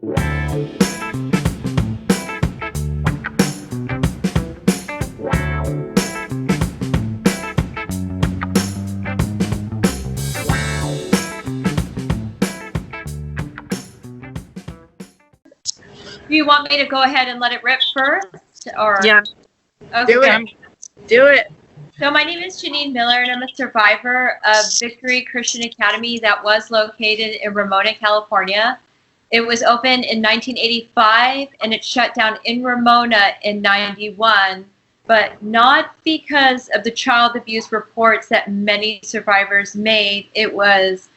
Do you want me to go ahead and let it rip first? Or yeah, okay. Do it. So my name is Jeneen Miller, and I'm a survivor of Victory Christian Academy that was located in Ramona, California. It was opened in 1985, and it shut down in Ramona in 91, but not because of the child abuse reports that many survivors made. It was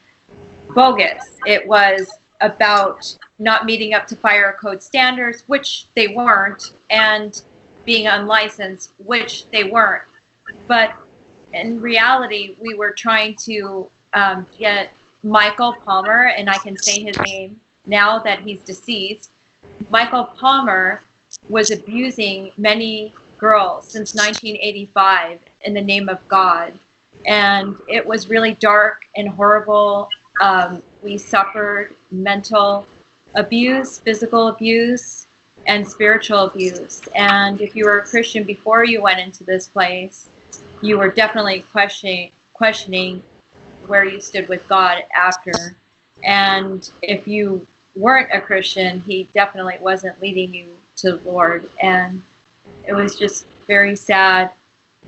bogus. It was about not meeting up to fire code standards, which they weren't, and being unlicensed, which they weren't. But in reality, we were trying to get Michael Palmer, and I can say his name now that he's deceased. Michael Palmer was abusing many girls since 1985 in the name of God. And it was really dark and horrible. We suffered mental abuse, physical abuse, and spiritual abuse. And if you were a Christian before you went into this place, you were definitely questioning where you stood with God after. And if you weren't a Christian, he definitely wasn't leading you to the Lord. And it was just very sad.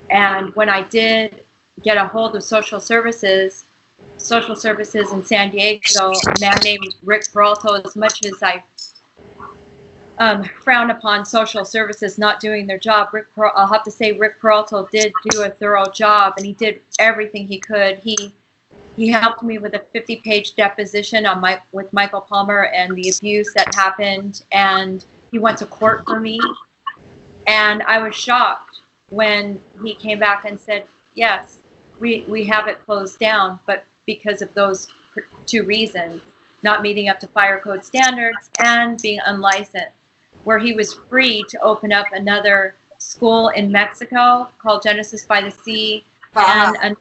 And when I did get a hold of social services in San Diego, a man named Rick Peralta, as much as I frown upon social services not doing their job, I'll have to say Rick Peralta did do a thorough job, and he did everything he could. He helped me with a 50-page deposition with Michael Palmer and the abuse that happened, and he went to court for me. And I was shocked when he came back and said, yes, we have it closed down, but because of those two reasons, not meeting up to fire code standards and being unlicensed, where he was free to open up another school in Mexico called Genesis by the Sea, Baja. And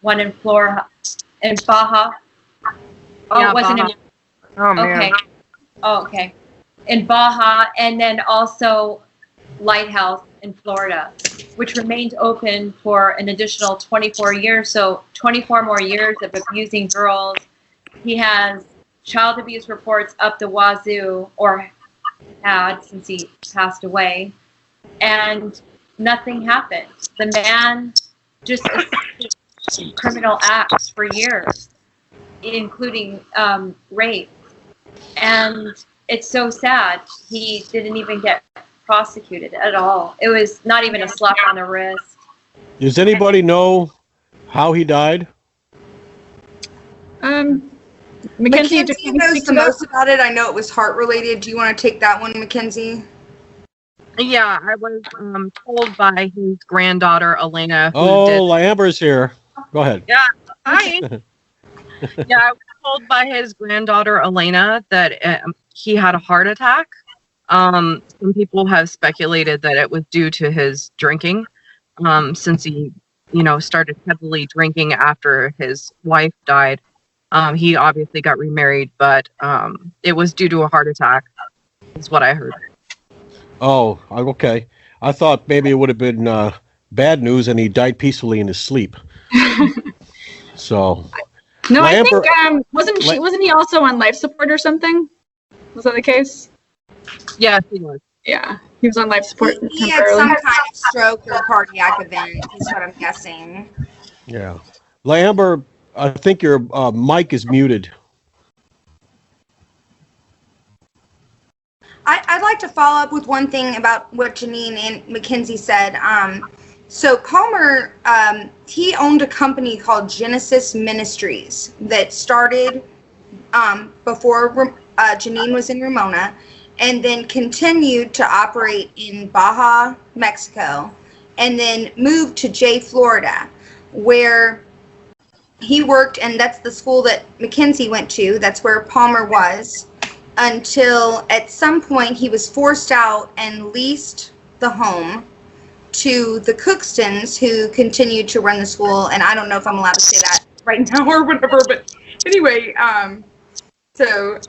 one in Florida, in Baja. Oh, yeah, it wasn't Baja. Oh, man. Okay. Oh, okay. In Baja, and then also Lighthouse in Florida, which remained open for an additional 24 years. So 24 more years of abusing girls. He has child abuse reports up the wazoo, or had since he passed away, and nothing happened. The man just escaped criminal acts for years, including rape. And it's so sad. He didn't even get prosecuted at all. It was not even a slap on the wrist. Does anybody know how he died? Mackenzie knows the most about it. I know it was heart related. Do you want to take that one, Mackenzie? Yeah, I was told by his granddaughter Elena. LaAmber's here. Go ahead. Yeah, hi. Yeah, I was told by his granddaughter Elena that he had a heart attack. Some people have speculated that it was due to his drinking, since he, started heavily drinking after his wife died. He obviously got remarried, but it was due to a heart attack, is what I heard. Oh, okay. I thought maybe it would have been bad news and he died peacefully in his sleep. So. No, I think, wasn't he also on life support or something? Was that the case? Yeah, he was. Yeah, he was on life support. He had some kind of stroke or cardiac event, is what I'm guessing. Yeah. LaAmber, I think your mic is muted. I'd like to follow up with one thing about what Jeneen and Mackenzie said. So Palmer, he owned a company called Genesis Ministries that started before Jeneen was in Ramona, and then continued to operate in Baja, Mexico, and then moved to Jay, Florida, where he worked, and that's the school that Mackenzie went to. That's where Palmer was, until at some point he was forced out and leased the home to the Cookstons, who continued to run the school. And I don't know if I'm allowed to say that right now or whatever, but anyway, So,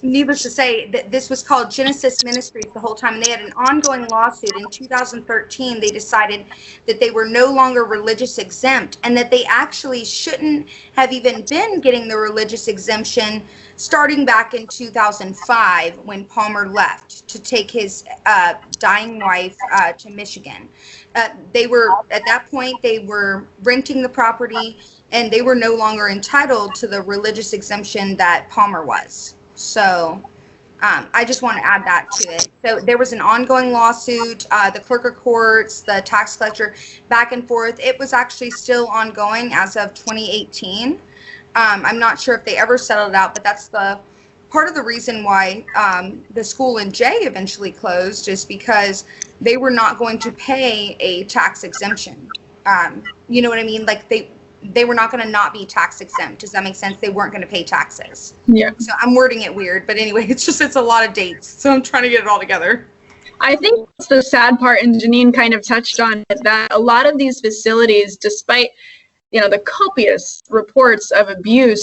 needless to say, that this was called Genesis Ministries the whole time, and they had an ongoing lawsuit. In 2013, they decided that they were no longer religious exempt, and that they actually shouldn't have even been getting the religious exemption starting back in 2005 when Palmer left to take his dying wife to Michigan. They were, at that point, they were renting the property, and they were no longer entitled to the religious exemption that Palmer was. So I just want to add that to it. So there was an ongoing lawsuit, the clerk of courts, the tax collector, back and forth. It was actually still ongoing as of 2018. I'm not sure if they ever settled it out, but that's the part of the reason why the school in Jay eventually closed, is because they were not going to pay a tax exemption. You know what I mean? Like they were not going to not be tax exempt. Does that make sense? They weren't going to pay taxes. Yeah. So I'm wording it weird, but anyway, it's a lot of dates. So I'm trying to get it all together. I think that's the sad part, and Jeneen kind of touched on it, that a lot of these facilities, despite, the copious reports of abuse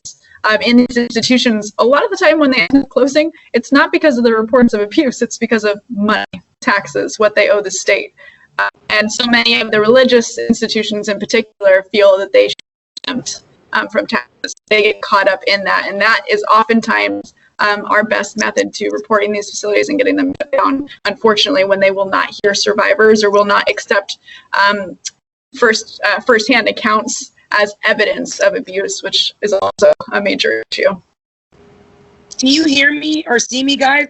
in these institutions, a lot of the time when they end up closing, it's not because of the reports of abuse, it's because of money, taxes, what they owe the state. And so many of the religious institutions in particular feel that they should be exempt from taxes. They get caught up in that, and that is oftentimes our best method to reporting these facilities and getting them shut down, unfortunately, when they will not hear survivors or will not accept first-hand accounts as evidence of abuse, which is also a major issue. Can you hear me or see me, guys?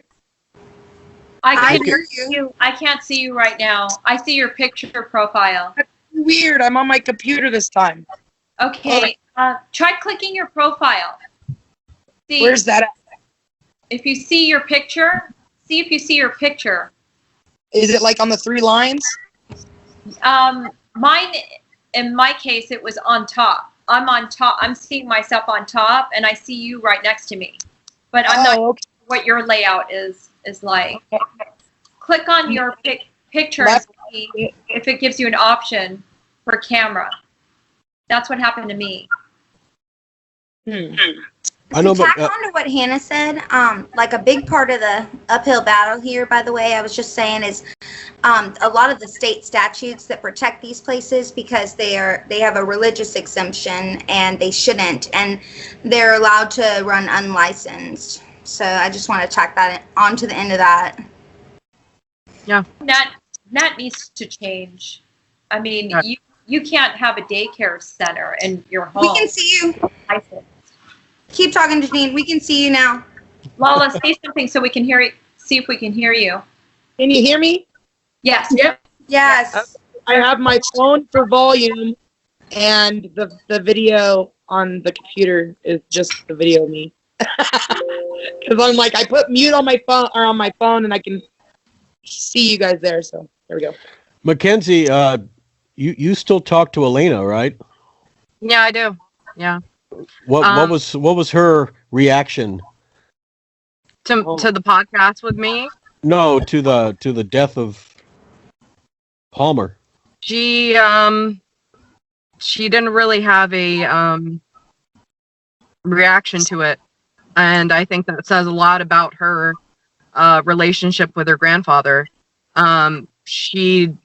I I can hear you. I can't see you right now. I see your picture profile. Weird. I'm on my computer this time. Okay. Try clicking your profile. See Where's that at? if you see your picture. See if you see your picture. Is it like on the 3 lines? Mine, in my case, it was on top. I'm on top. I'm seeing myself on top, and I see you right next to me. But I'm not okay. sure what your layout is like. Click on your picture and see if it gives you an option for camera. That's what happened to me. I know, To but tack on to what Hannah said, like a big part of the uphill battle here, by the way, I was just saying, is a lot of the state statutes that protect these places, because they have a religious exemption and they shouldn't, and they're allowed to run unlicensed. So I just want to tack that on to the end of that. Yeah. That needs to change. I mean, you can't have a daycare center in your home. We can see you. Keep talking, Jeneen. We can see you now. Lala, say something so we can hear you. See if we can hear you. Can you hear me? Yes. Yep. Yes. I have my phone for volume, and the video on the computer is just the video of me. Because I'm like, I put mute on my phone, and I can see you guys there. So there we go. Mackenzie, you still talk to Elena, right? Yeah, I do. Yeah. What was her reaction? To the podcast with me? No, to the death of Palmer. She didn't really have a reaction to it, and I think that says a lot about her relationship with her grandfather. She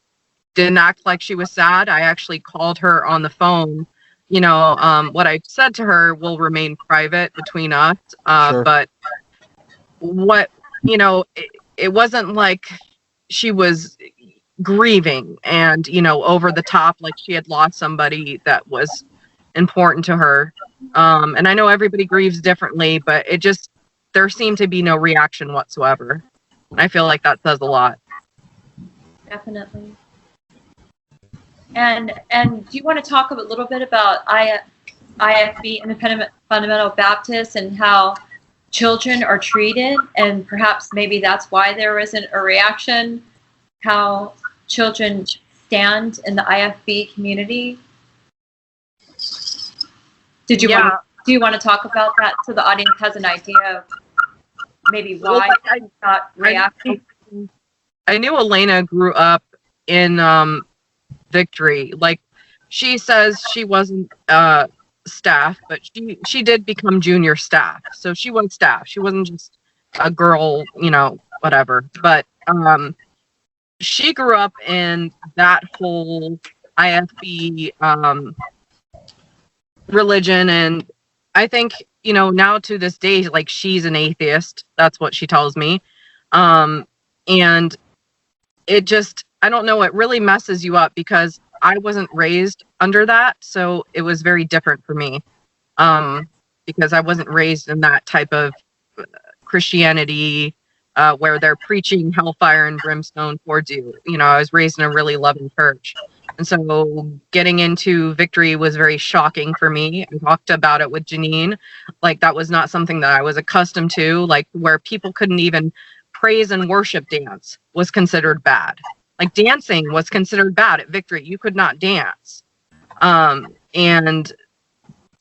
didn't act like she was sad. I actually called her on the phone. What I said to her will remain private between us. Sure. But it wasn't like she was grieving and, over the top, like she had lost somebody that was important to her. And I know everybody grieves differently, but there seemed to be no reaction whatsoever. I feel like that says a lot. Definitely. And do you want to talk a little bit about IFB, Independent Fundamental Baptist, and how children are treated, and perhaps maybe that's why there isn't a reaction, how children stand in the IFB community? Do you want to talk about that so the audience has an idea of maybe why it's not reacting? I knew Elena grew up in Victory. Like, she says she wasn't staff, but she did become junior staff. So she was staff. She wasn't just a girl, whatever. But she grew up in that whole IFB religion, and I think, now to this day, like, she's an atheist. That's what she tells me. And it just, I don't know, it really messes you up because I wasn't raised under that, so it was very different for me, because I wasn't raised in that type of Christianity where they're preaching hellfire and brimstone towards you. I was raised in a really loving church, and so getting into Victory was very shocking for me. I talked about it with Jeneen. Like, that was not something that I was accustomed to, like, where people couldn't even praise and worship dance was considered bad. Like, dancing was considered bad at Victory. You could not dance. And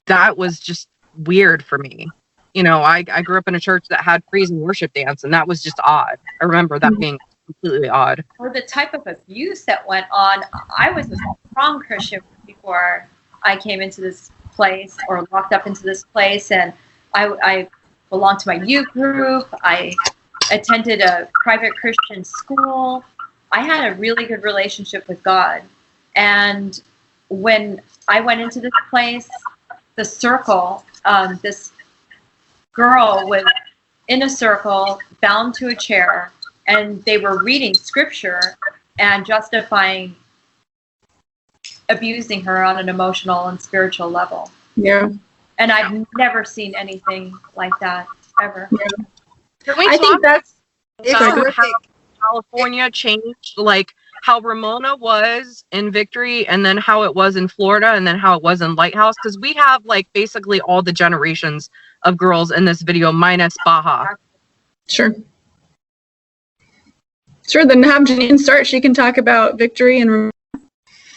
that was just weird for me. I grew up in a church that had praise and worship dance, and that was just odd. I remember that being completely odd. Or the type of abuse that went on. I was a strong Christian before I came into this place or walked up into this place, and I belonged to my youth group. I attended a private Christian school. I had a really good relationship with God. And when I went into this place, the circle, this girl was in a circle, bound to a chair, and they were reading scripture and justifying abusing her on an emotional and spiritual level. Yeah. And I've never seen anything like that, ever. Yeah. Can we I talk think that's about how California changed, like how Ramona was in Victory, and then how it was in Florida, and then how it was in Lighthouse? Because we have, like, basically all the generations of girls in this video, minus Baja. Sure. Sure, then have Jeneen start. She can talk about Victory and...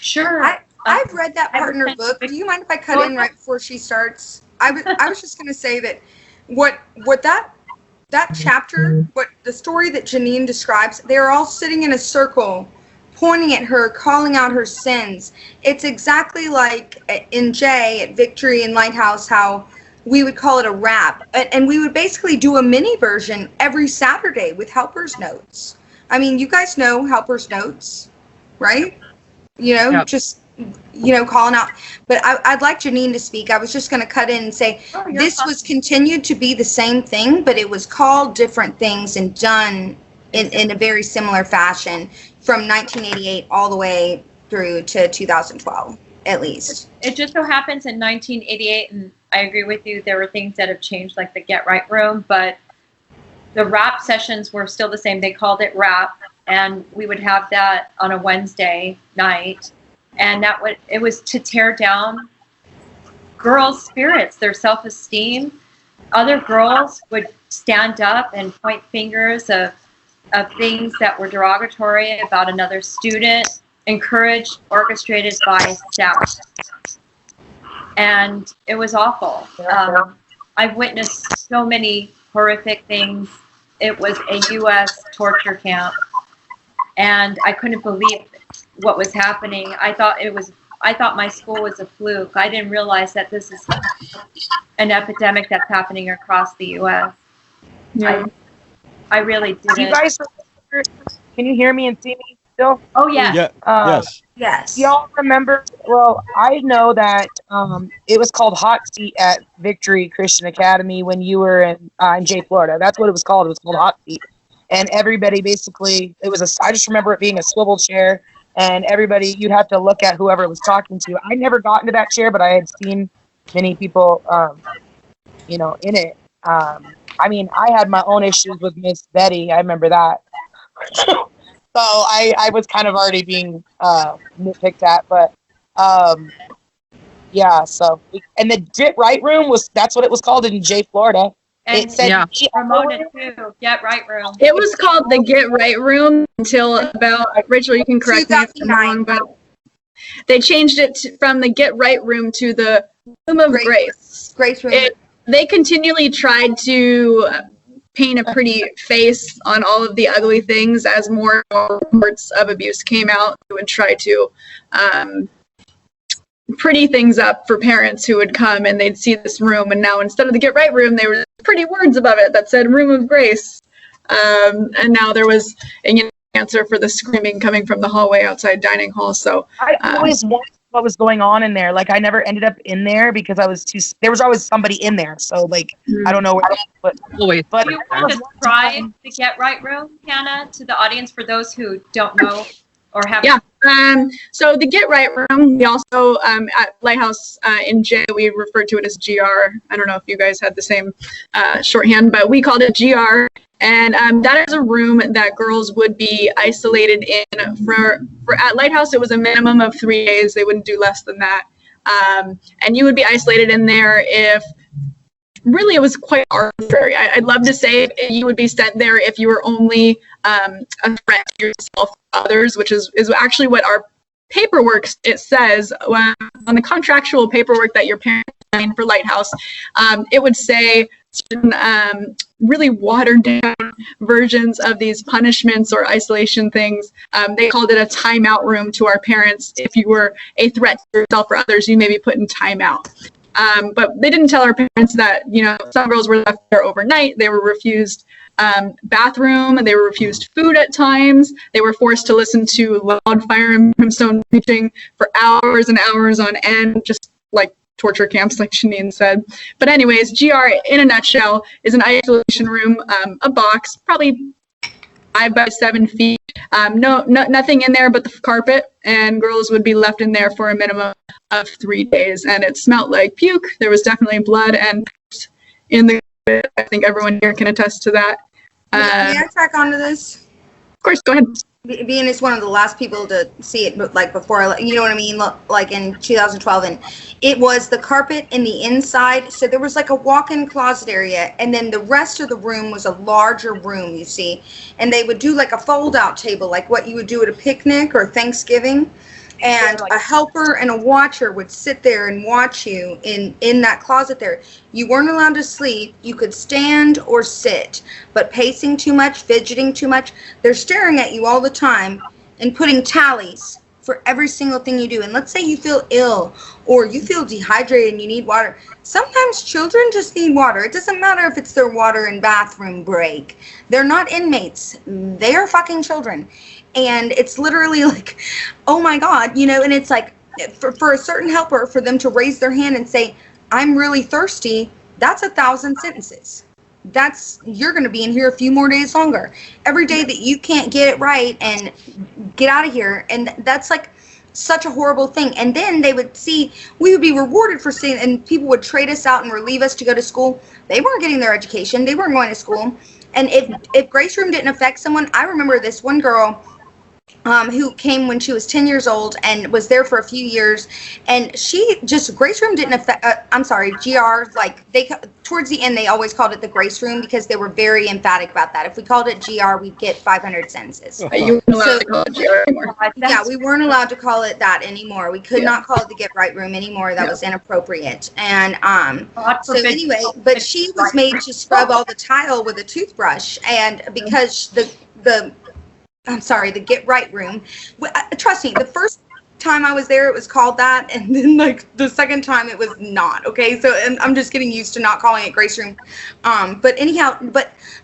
Sure. I've read that part in her book. Do you mind if I cut in right before she starts? I was just going to say that what that chapter, what the story that Jeneen describes, they're all sitting in a circle, pointing at her, calling out her sins. It's exactly like in Jay at Victory and Lighthouse, how we would call it a rap, and we would basically do a mini version every Saturday with helper's notes. I mean, you guys know helper's notes, right? Yep. Just calling out. But I'd like Jeneen to speak. I was just going to cut in and say this was continued to be the same thing, but it was called different things and done in a very similar fashion from 1988 all the way through to 2012, at least. It just so happens in 1988, and I agree with you, there were things that have changed, like the Get Right room, but the rap sessions were still the same. They called it rap, and we would have that on a Wednesday night. And it was to tear down girls' spirits, their self-esteem. Other girls would stand up and point fingers of things that were derogatory about another student, encouraged, orchestrated by staff. And it was awful. I've witnessed so many horrific things. It was a U.S. torture camp, and I couldn't believe what was happening. I thought my school was a fluke. I didn't realize that this is an epidemic that's happening across the U.S. Yeah. I really didn't. You guys, can you hear me and see me still? Oh, yeah. Yeah. Yes. Yes. Y'all remember? Well, I know that it was called Hot Seat at Victory Christian Academy when you were in Jay, Florida. That's what it was called. It was called Hot Seat, and everybody basically I just remember it being a swivel chair, and everybody, you'd have to look at whoever was talking to you. I never got into that chair, but I had seen many people, in it. I mean, I had my own issues with Miss Betty. I remember that. So I was kind of already being nitpicked at, but yeah. So and the Get Right room that's what it was called in Jay, Florida. And It said Ramona too. Get Right room. It was called the Get Right room until about, Rachel, you can correct me if I'm wrong, but they changed it from the Get Right room to the Room of Grace. Grace room. They continually tried to paint a pretty face on all of the ugly things as more and more reports of abuse came out. They would try to pretty things up for parents who would come and they'd see this room, and now instead of the Get Right room, there were pretty words above it that said Room of Grace. And now there was an answer for the screaming coming from the hallway outside dining hall. So I always wondered what was going on in there. Like, I never ended up in there because there was always somebody in there. So like, I don't know where, but Always. but Do you want to describe the Get Right room, Hannah, to the audience for those who don't know or haven't? Yeah. So the Get Right room, we also at Lighthouse in J, we referred to it as GR. I don't know if you guys had the same shorthand, but we called it GR. And that is a room that girls would be isolated in for at Lighthouse. It was a minimum of 3 days. They wouldn't do less than that. And you would be isolated in there if really it was quite arbitrary. I'd love to say you would be sent there if you were only a threat to yourself or others, which is actually what our paperwork, it says on the contractual paperwork that your parents signed for Lighthouse, it would say certain really watered down versions of these punishments or isolation things. They called it a timeout room to our parents. If you were a threat to yourself or others, you may be put in timeout. But they didn't tell our parents that, some girls were left there overnight. They were refused bathroom, and they were refused food at times. They were forced to listen to loud fire and brimstone preaching for hours and hours on end, just like torture camps, like Jeneen said. But anyways, GR in a nutshell is an isolation room, a box, probably 5 by 7 feet. Nothing in there but the carpet, and girls would be left in there for a minimum of 3 days. And it smelled like puke. There was definitely blood and in the carpet. I think everyone here can attest to that. May I track onto this? Of course, go ahead. Being as one of the last people to see it, but like before, you know what I mean, like in 2012, and it was the carpet in the inside, so there was like a walk-in closet area, and then the rest of the room was a larger room, you see, and they would do like a fold-out table, like what you would do at a picnic or Thanksgiving, and a helper and a watcher would sit there and watch you in that closet there. You weren't allowed to sleep. You could stand or sit, but pacing too much, fidgeting too much, they're staring at you all the time and putting tallies for every single thing you do. And let's say you feel ill or you feel dehydrated and you need water. Sometimes children just need water. It doesn't matter if it's their water and bathroom break. They're not inmates. They are fucking children. And it's literally like, oh my God, and it's like for a certain helper, for them to raise their hand and say, I'm really thirsty, that's 1,000 sentences. You're going to be in here a few more days longer. Every day that you can't get it right and get out of here. And that's like such a horrible thing. And then they would see, we would be rewarded for seeing, and people would trade us out and relieve us to go to school. They weren't getting their education. They weren't going to school. And if Grace Room didn't affect someone, I remember this one girl who came when she was 10 years old and was there for a few years, and Grace Room didn't affect, GR, like towards the end they always called it the Grace Room because they were very emphatic about that. If we called it GR, we'd get 500 sentences. You weren't allowed to call it GR anymore. Yeah, we weren't allowed to call it that anymore. We could not call it the Get Right Room anymore. That was inappropriate. And so anyway, but she was made to scrub all the tile with a toothbrush, and because the Get Right Room. Trust me, the first time I was there, it was called that, and then like the second time, it was not. Okay, so and I'm just getting used to not calling it Grace Room. But anyhow,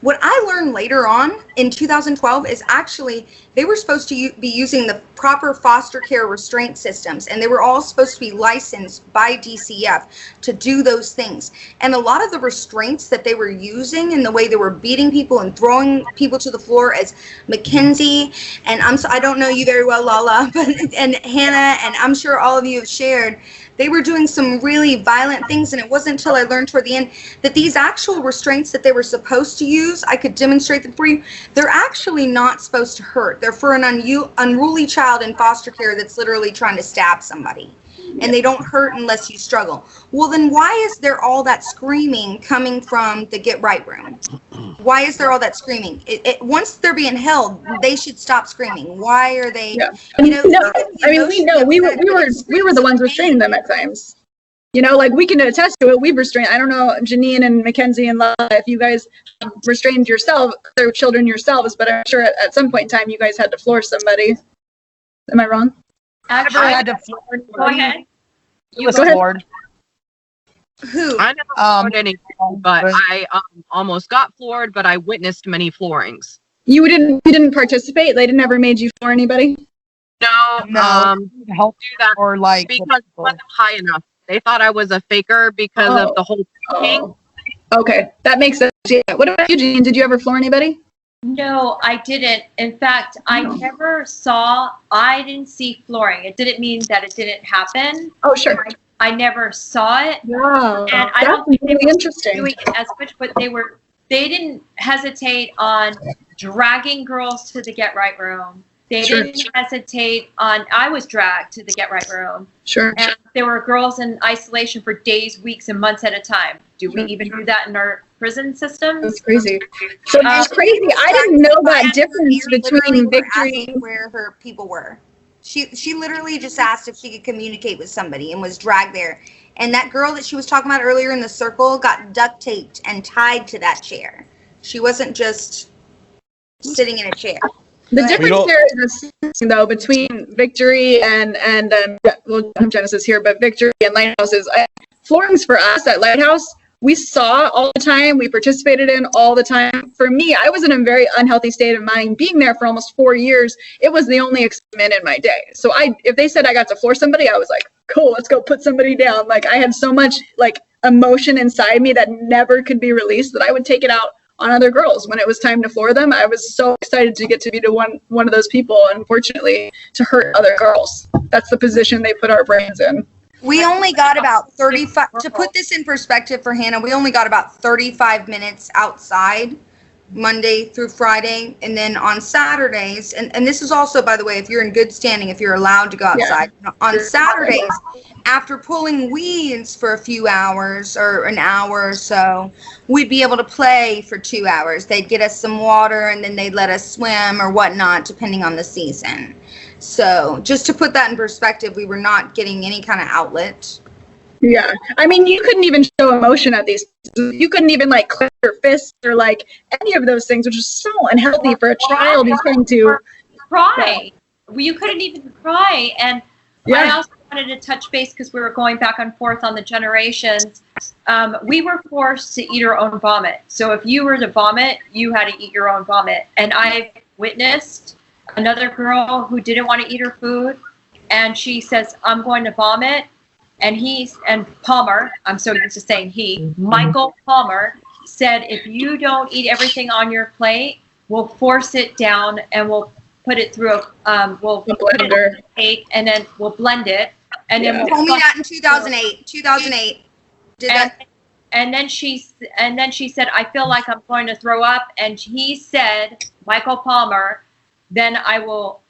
what I learned later on in 2012 is actually they were supposed to be using the proper foster care restraint systems, and they were all supposed to be licensed by DCF to do those things. And a lot of the restraints that they were using and the way they were beating people and throwing people to the floor, as Mackenzie, and I don't know you very well, Lala, and Hannah, and I'm sure all of you have shared, they were doing some really violent things, and it wasn't until I learned toward the end that these actual restraints that they were supposed to use, I could demonstrate them for you, they're actually not supposed to hurt. They're for an unruly child in foster care that's literally trying to stab somebody. And they don't hurt unless you struggle. Well, then why is there all that screaming coming from the Get Right Room? Why is there all that screaming? Once they're being held, they should stop screaming. Why are they? Yeah. We know we were the ones restraining them at times. Like we can attest to it. We've restrained. I don't know, Jeneen and Mackenzie and Lala, if you guys restrained yourself, their children yourselves, but I'm sure at some point in time you guys had to floor somebody. Am I wrong? Actually, I had to floor. Go ahead. You Go ahead. floored. Who? I never floored anything, but I almost got floored, but I witnessed many floorings. You didn't participate? They never made you floor anybody? No, help do that or like because it wasn't high enough. They thought I was a faker because of the whole thing. Oh. Okay, that makes sense. Yeah. What about you, Jeneen? Did you ever floor anybody? No, I didn't. In fact, I didn't see flooring. It didn't mean that it didn't happen. Oh, sure. I never saw it. Wow. And I don't think they really were interesting. doing it as much, but they didn't hesitate on dragging girls to the Get Right room. They didn't hesitate on, I was dragged to the Get Right room. Sure. And there were girls in isolation for days, weeks, and months at a time. Do we even do that in our prison systems? That's crazy. So it's crazy. I didn't know that difference between Victory. Where her people were. She literally just asked if she could communicate with somebody and was dragged there. And that girl that she was talking about earlier in the circle got duct taped and tied to that chair. She wasn't just sitting in a chair. The difference there is this, though, between Victory and well, I'm Genesis here, but Victory and Lighthouse is floorings for us at Lighthouse. We saw all the time. We participated in all the time. For me, I was in a very unhealthy state of mind. Being there for almost 4 years, it was the only excitement in my day. So if they said I got to floor somebody, I was like, cool, let's go put somebody down. Like I had so much like emotion inside me that never could be released that I would take it out on other girls. When it was time to floor them, I was so excited to get to be one of those people, unfortunately, to hurt other girls. That's the position they put our brains in. We only got about 35, to put this in perspective for Hannah, we only got about 35 minutes outside Monday through Friday. And then on Saturdays, and this is also, by the way, if you're in good standing, if you're allowed to go outside. Yeah. On Saturdays, after pulling weeds for a few hours or an hour or so, we'd be able to play for 2 hours. They'd get us some water and then they'd let us swim or whatnot, depending on the season. So just to put that in perspective, we were not getting any kind of outlet. Yeah. I mean, you couldn't even show emotion at these. You couldn't even like clench your fists or like any of those things, which is so unhealthy for a child who's trying to cry. You couldn't even cry. And I also wanted to touch base because we were going back and forth on the generations. We were forced to eat our own vomit. So if you were to vomit, you had to eat your own vomit. And I witnessed another girl who didn't want to eat her food, and she says, I'm going to vomit. And Palmer, I'm so used to saying Michael Palmer said, if you don't eat everything on your plate, we'll force it down and we'll put it through we'll put it in a plate and then we'll blend it. And then told me that in 2008. And then she said, I feel like I'm going to throw up. And he said, Michael Palmer, then I will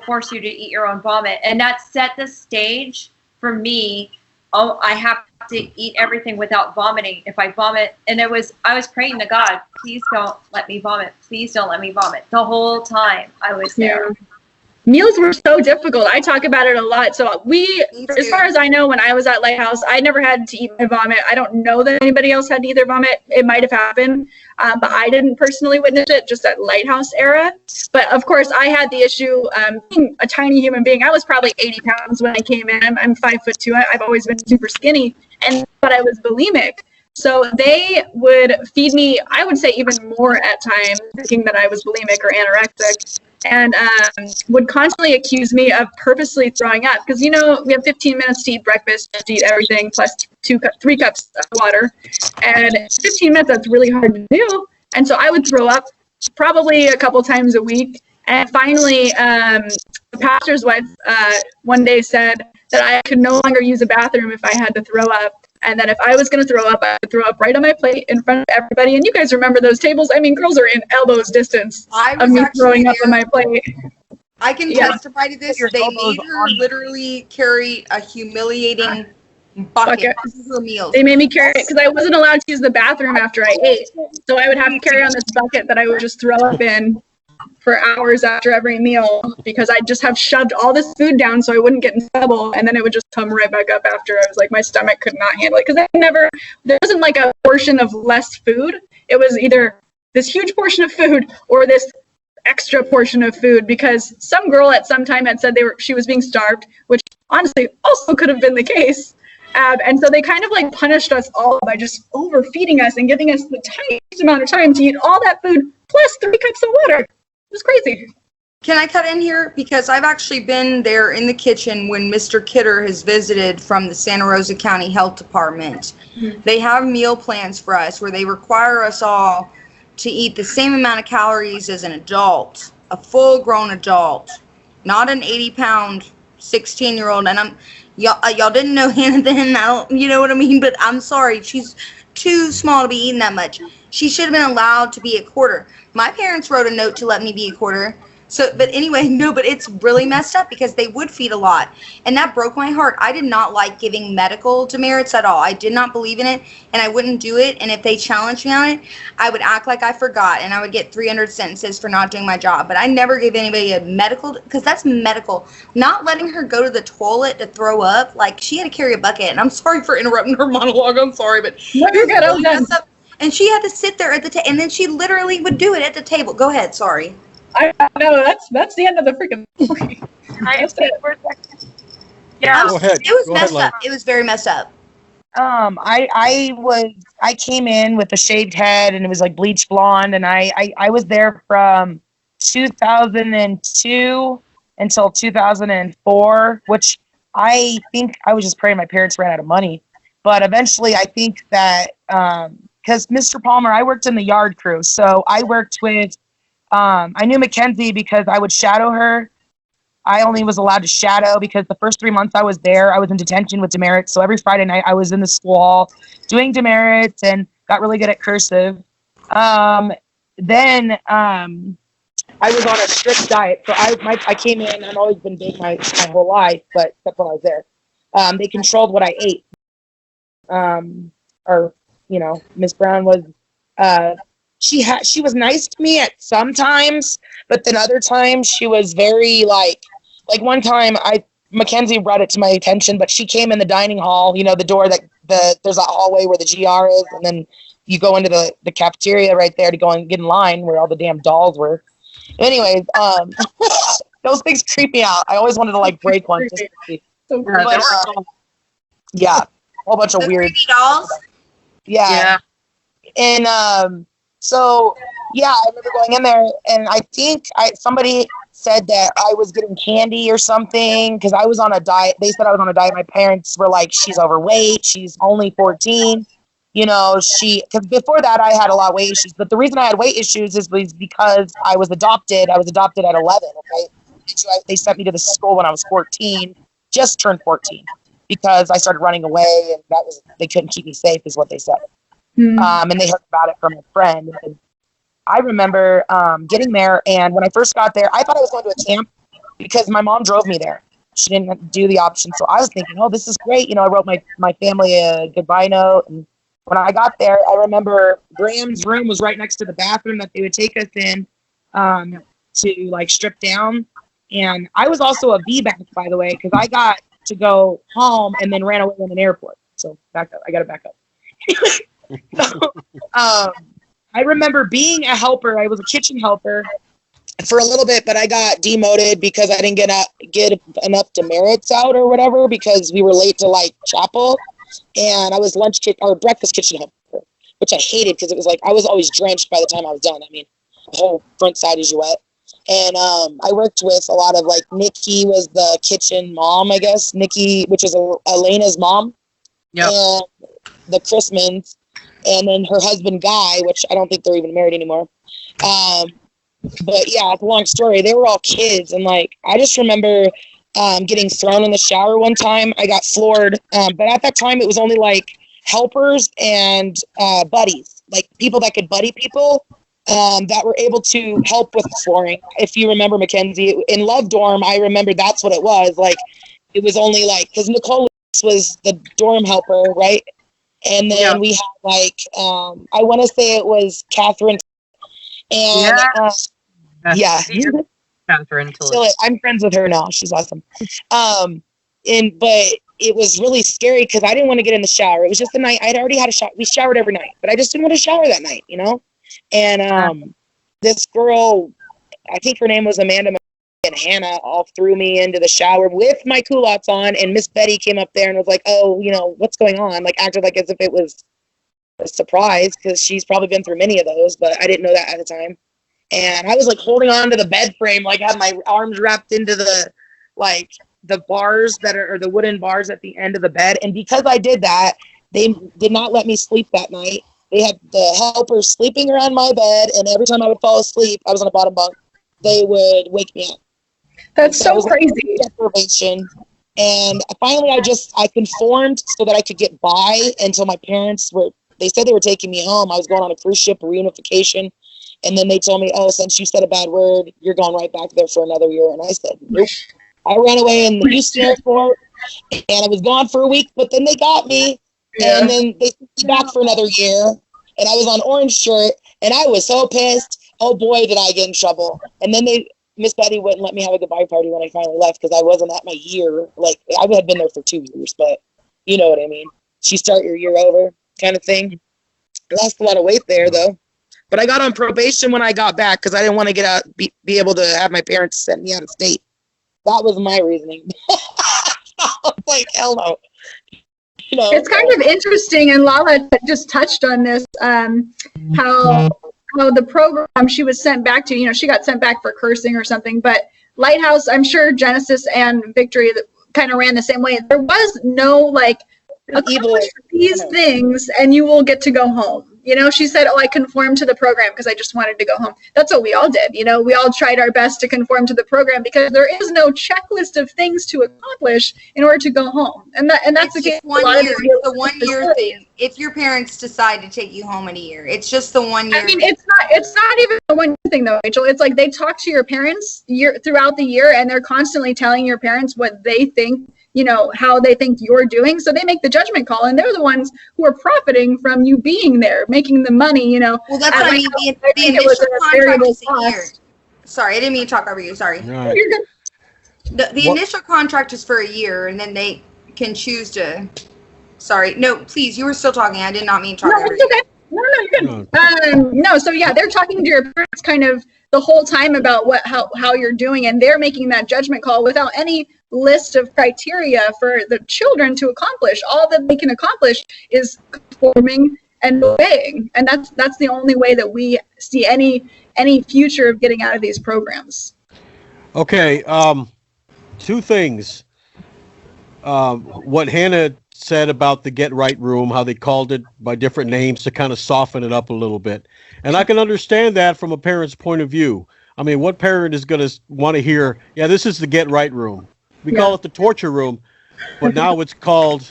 force you to eat your own vomit. And that set the stage for me. Oh, I have to eat everything without vomiting. If I vomit, and I was praying to God, please don't let me vomit. Please don't let me vomit. The whole time I was there. Yeah. Meals were so difficult. I talk about it a lot. So as far as I know, when I was at Lighthouse, I never had to eat my vomit. I don't know that anybody else had to eat their vomit. It might have happened, but I didn't personally witness it, just at Lighthouse era. But of course, I had the issue being a tiny human being. I was probably 80 pounds when I came in. I'm 5'2". I've always been super skinny, but I was bulimic. So they would feed me, I would say even more at times, thinking that I was bulimic or anorexic, and would constantly accuse me of purposely throwing up. Because, we have 15 minutes to eat breakfast, to eat everything, plus 3 cups of water. And 15 minutes, that's really hard to do. And so I would throw up probably a couple times a week. And finally, the pastor's wife one day said that I could no longer use a bathroom if I had to throw up. And then if I was going to throw up, I would throw up right on my plate in front of everybody. And you guys remember those tables? I mean, girls are in elbows distance of me throwing up on my plate. I can testify to this. They made her literally carry a humiliating bucket of her meals. They made me carry it because I wasn't allowed to use the bathroom after I ate. So I would have to carry on this bucket that I would just throw up in for hours after every meal, because I just have shoved all this food down so I wouldn't get in trouble, and then it would just come right back up after. I was like, my stomach could not handle it, because there wasn't like a portion of less food. It was either this huge portion of food or this extra portion of food, because some girl at some time had said she was being starved, which honestly also could have been the case. And so they kind of like punished us all by just overfeeding us and giving us the tiniest amount of time to eat all that food plus 3 cups of water. It was crazy. Can I cut in here? Because I've actually been there in the kitchen when Mr. Kidder has visited from the Santa Rosa County Health Department. Mm-hmm. They have meal plans for us where they require us all to eat the same amount of calories as an adult, a full-grown adult, not an 80-pound 16-year-old. And y'all didn't know Hannah then, you know what I mean? But I'm sorry, she's too small to be eating that much. She should have been allowed to be a quarter. My parents wrote a note to let me be a quarter. So, but anyway, no, but it's really messed up because they would feed a lot. And that broke my heart. I did not like giving medical demerits at all. I did not believe in it, and I wouldn't do it. And if they challenged me on it, I would act like I forgot, and I would get 300 sentences for not doing my job. But I never gave anybody a medical, because that's medical. Not letting her go to the toilet to throw up, like she had to carry a bucket. And I'm sorry for interrupting her monologue. I'm sorry, but no, you're good. I'm done. And she had to sit there at the table, and then she literally would do it at the table. Go ahead, sorry. I know that's the end of the freaking story. Yeah, go ahead. It was Go messed ahead, up. It was very messed up. I came in with a shaved head and it was like bleach blonde, and I was there from 2002 until 2004, which I think I was just praying my parents ran out of money. But eventually I think that because Mr. Palmer, I worked in the yard crew, so I worked with I knew Mackenzie because I would shadow her. I only was allowed to shadow because the first 3 months I was there, I was in detention with demerits. So every Friday night I was in the school doing demerits and got really good at cursive. Then I was on a strict diet. So I came in, I've always been big my whole life, but except when I was there. They controlled what I ate. Miss Brown was, she was nice to me at some times, but then other times she was very like one time Mackenzie brought it to my attention, but she came in the dining hall, the door there's a hallway where the GR is, and then you go into the cafeteria right there to go and get in line where all the damn dolls were. Anyways, those things creep me out. I always wanted to break one. Just to see. But, yeah, a whole bunch of The weird creepy dolls. Yeah. And so yeah, I remember going in there, and I think somebody said that I was getting candy or something because I was on a diet. They said I was on a diet. My parents were like, "She's overweight. She's only 14." Because before that I had a lot of weight issues. But the reason I had weight issues was because I was adopted. I was adopted at 11. Okay, they sent me to the school when I was 14, just turned 14, because I started running away, and they couldn't keep me safe, is what they said. And they heard about it from a friend. And I remember getting there, and when I first got there, I thought I was going to a camp because my mom drove me there. She didn't do the option, so I was thinking, oh, this is great. I wrote my family a goodbye note, and when I got there, I remember Graham's room was right next to the bathroom that they would take us in to strip down. And I was also a VBAC, by the way, because I got to go home and then ran away in an airport. So back up. I got to back up. So, I remember being a helper. I was a kitchen helper for a little bit, but I got demoted because I didn't get enough demerits out or whatever because we were late to chapel. And I was breakfast kitchen helper, which I hated because it was I was always drenched by the time I was done. I mean, the whole front side is wet. And I worked with a lot of Nikki was the kitchen mom, I guess. Nikki, which is Elena's mom. Yep. And the Chrismans. And then her husband, Guy, which I don't think they're even married anymore. But yeah, it's a long story. They were all kids. And I just remember getting thrown in the shower one time. I got floored. But at that time, it was only helpers and buddies, people that could buddy people that were able to help with flooring. If you remember, Mackenzie, in Love Dorm, I remember that's what it was. It was only because Nicole was the dorm helper, right? And then we had I want to say it was Catherine. And Catherine. I'm friends with her now. She's awesome. But it was really scary because I didn't want to get in the shower. It was just the night. I'd already had a shower. We showered every night, but I just didn't want to shower that night, And this girl, I think her name was Amanda, and Hannah all threw me into the shower with my culottes on, and Miss Betty came up there and was like, oh, you know, what's going on? Like, acted like as if it was a surprise, because she's probably been through many of those, but I didn't know that at the time. And I was like holding on to the bed frame, like had my arms wrapped into the bars that are, or the wooden bars at the end of the bed. And because I did that, they did not let me sleep that night. They had the helpers sleeping around my bed, and every time I would fall asleep, I was on the bottom bunk, they would wake me up. That's so crazy. Deprivation. And finally, I conformed so that I could get by until my parents they said they were taking me home. I was going on a cruise ship reunification. And then they told me, oh, since you said a bad word, you're going right back there for another year. And I said, nope. I ran away in the Houston airport, and I was gone for a week, but then they got me. Yeah. And then they took me back for another year. And I was on orange shirt, and I was so pissed. Oh, boy, did I get in trouble. And then Miss Betty wouldn't let me have a goodbye party when I finally left, because I wasn't at my year. Like, I had been there for 2 years, but you know what I mean. She start your year over kind of thing. I lost a lot of weight there, though. But I got on probation when I got back, because I didn't want to get out, be able to have my parents send me out of state. That was my reasoning. I was like, hell no. You know, it's kind of interesting, and Lala just touched on this, how the program she was sent back to, she got sent back for cursing or something, but Lighthouse, I'm sure Genesis and Victory kind of ran the same way. There was no, accomplish these things and you will get to go home. She said, oh, I conformed to the program because I just wanted to go home. That's what we all did. We all tried our best to conform to the program because there is no checklist of things to accomplish in order to go home. And that's the case. It's the 1 year thing. If your parents decide to take you home in a year, it's just the 1 year. I mean, it's not even the 1 year thing though, Rachel. It's like they talk to your parents throughout the year, and they're constantly telling your parents what they think, how they think you're doing. So they make the judgment call, and they're the ones who are profiting from you being there, making the money, Well, that's what I mean. The initial contract is a year. Sorry, I didn't mean to talk over you. Sorry. Right. The initial contract is for a year, and then they can choose to. Sorry. No, please. You were still talking. I did not mean to talk over you. Okay. No, you're good. No, so yeah, they're talking to your parents kind of the whole time about how you're doing, and they're making that judgment call without any list of criteria for the children to accomplish. All that they can accomplish is conforming and obeying, and that's the only way that we see any future of getting out of these programs. Okay, two things. What Hannah said about the Get Right room, how they called it by different names to kind of soften it up a little bit. And I can understand that from a parent's point of view. I mean, what parent is going to want to hear, yeah, this is the Get Right room. We call it the torture room, but now it's called,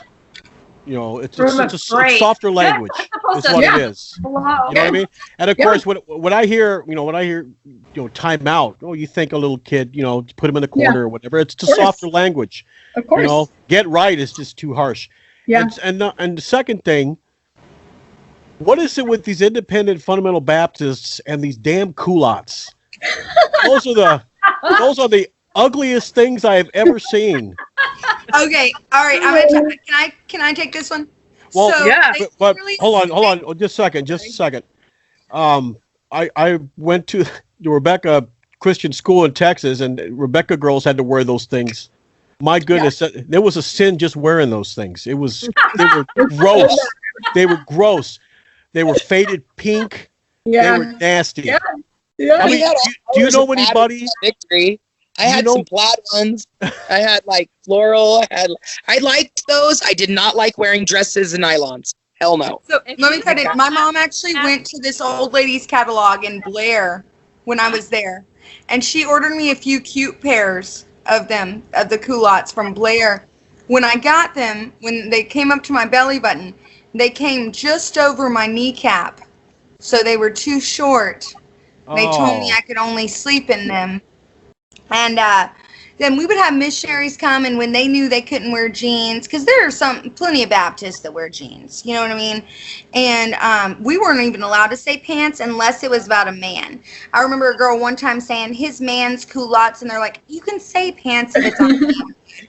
it's softer language. Is what it is. You know what I mean? And of course, when I hear, time out, you think a little kid, put him in the corner or whatever. It's just softer language. Of course. Get right is just too harsh. Yeah. And the second thing, what is it with these independent fundamental Baptists and these damn culottes? Those are the ugliest things I have ever seen. Okay, all right. Can I take this one? Well, so, yeah, but hold on, just a second. I went to the Rebecca Christian school in Texas, and Rebecca girls had to wear those things. My goodness, there was a sin just wearing those things. They were gross. They were gross. They were faded pink. Yeah. They were nasty. Yeah. I mean, do you know anybody? Victory. I had some plaid ones. I had floral. I liked those. I did not like wearing dresses and nylons. Hell no. So let me cut it. My mom actually went to this old lady's catalog in Blair when I was there, and she ordered me a few cute pairs of the culottes from Blair. When I got them, when they came up to my belly button, they came just over my kneecap, so they were too short. They told me I could only sleep in them. And then we would have missionaries come, and when they knew they couldn't wear jeans, because there are plenty of Baptists that wear jeans, you know what I mean? And we weren't even allowed to say pants unless it was about a man. I remember a girl one time saying his man's culottes, and they're like, you can say pants if it's on a man.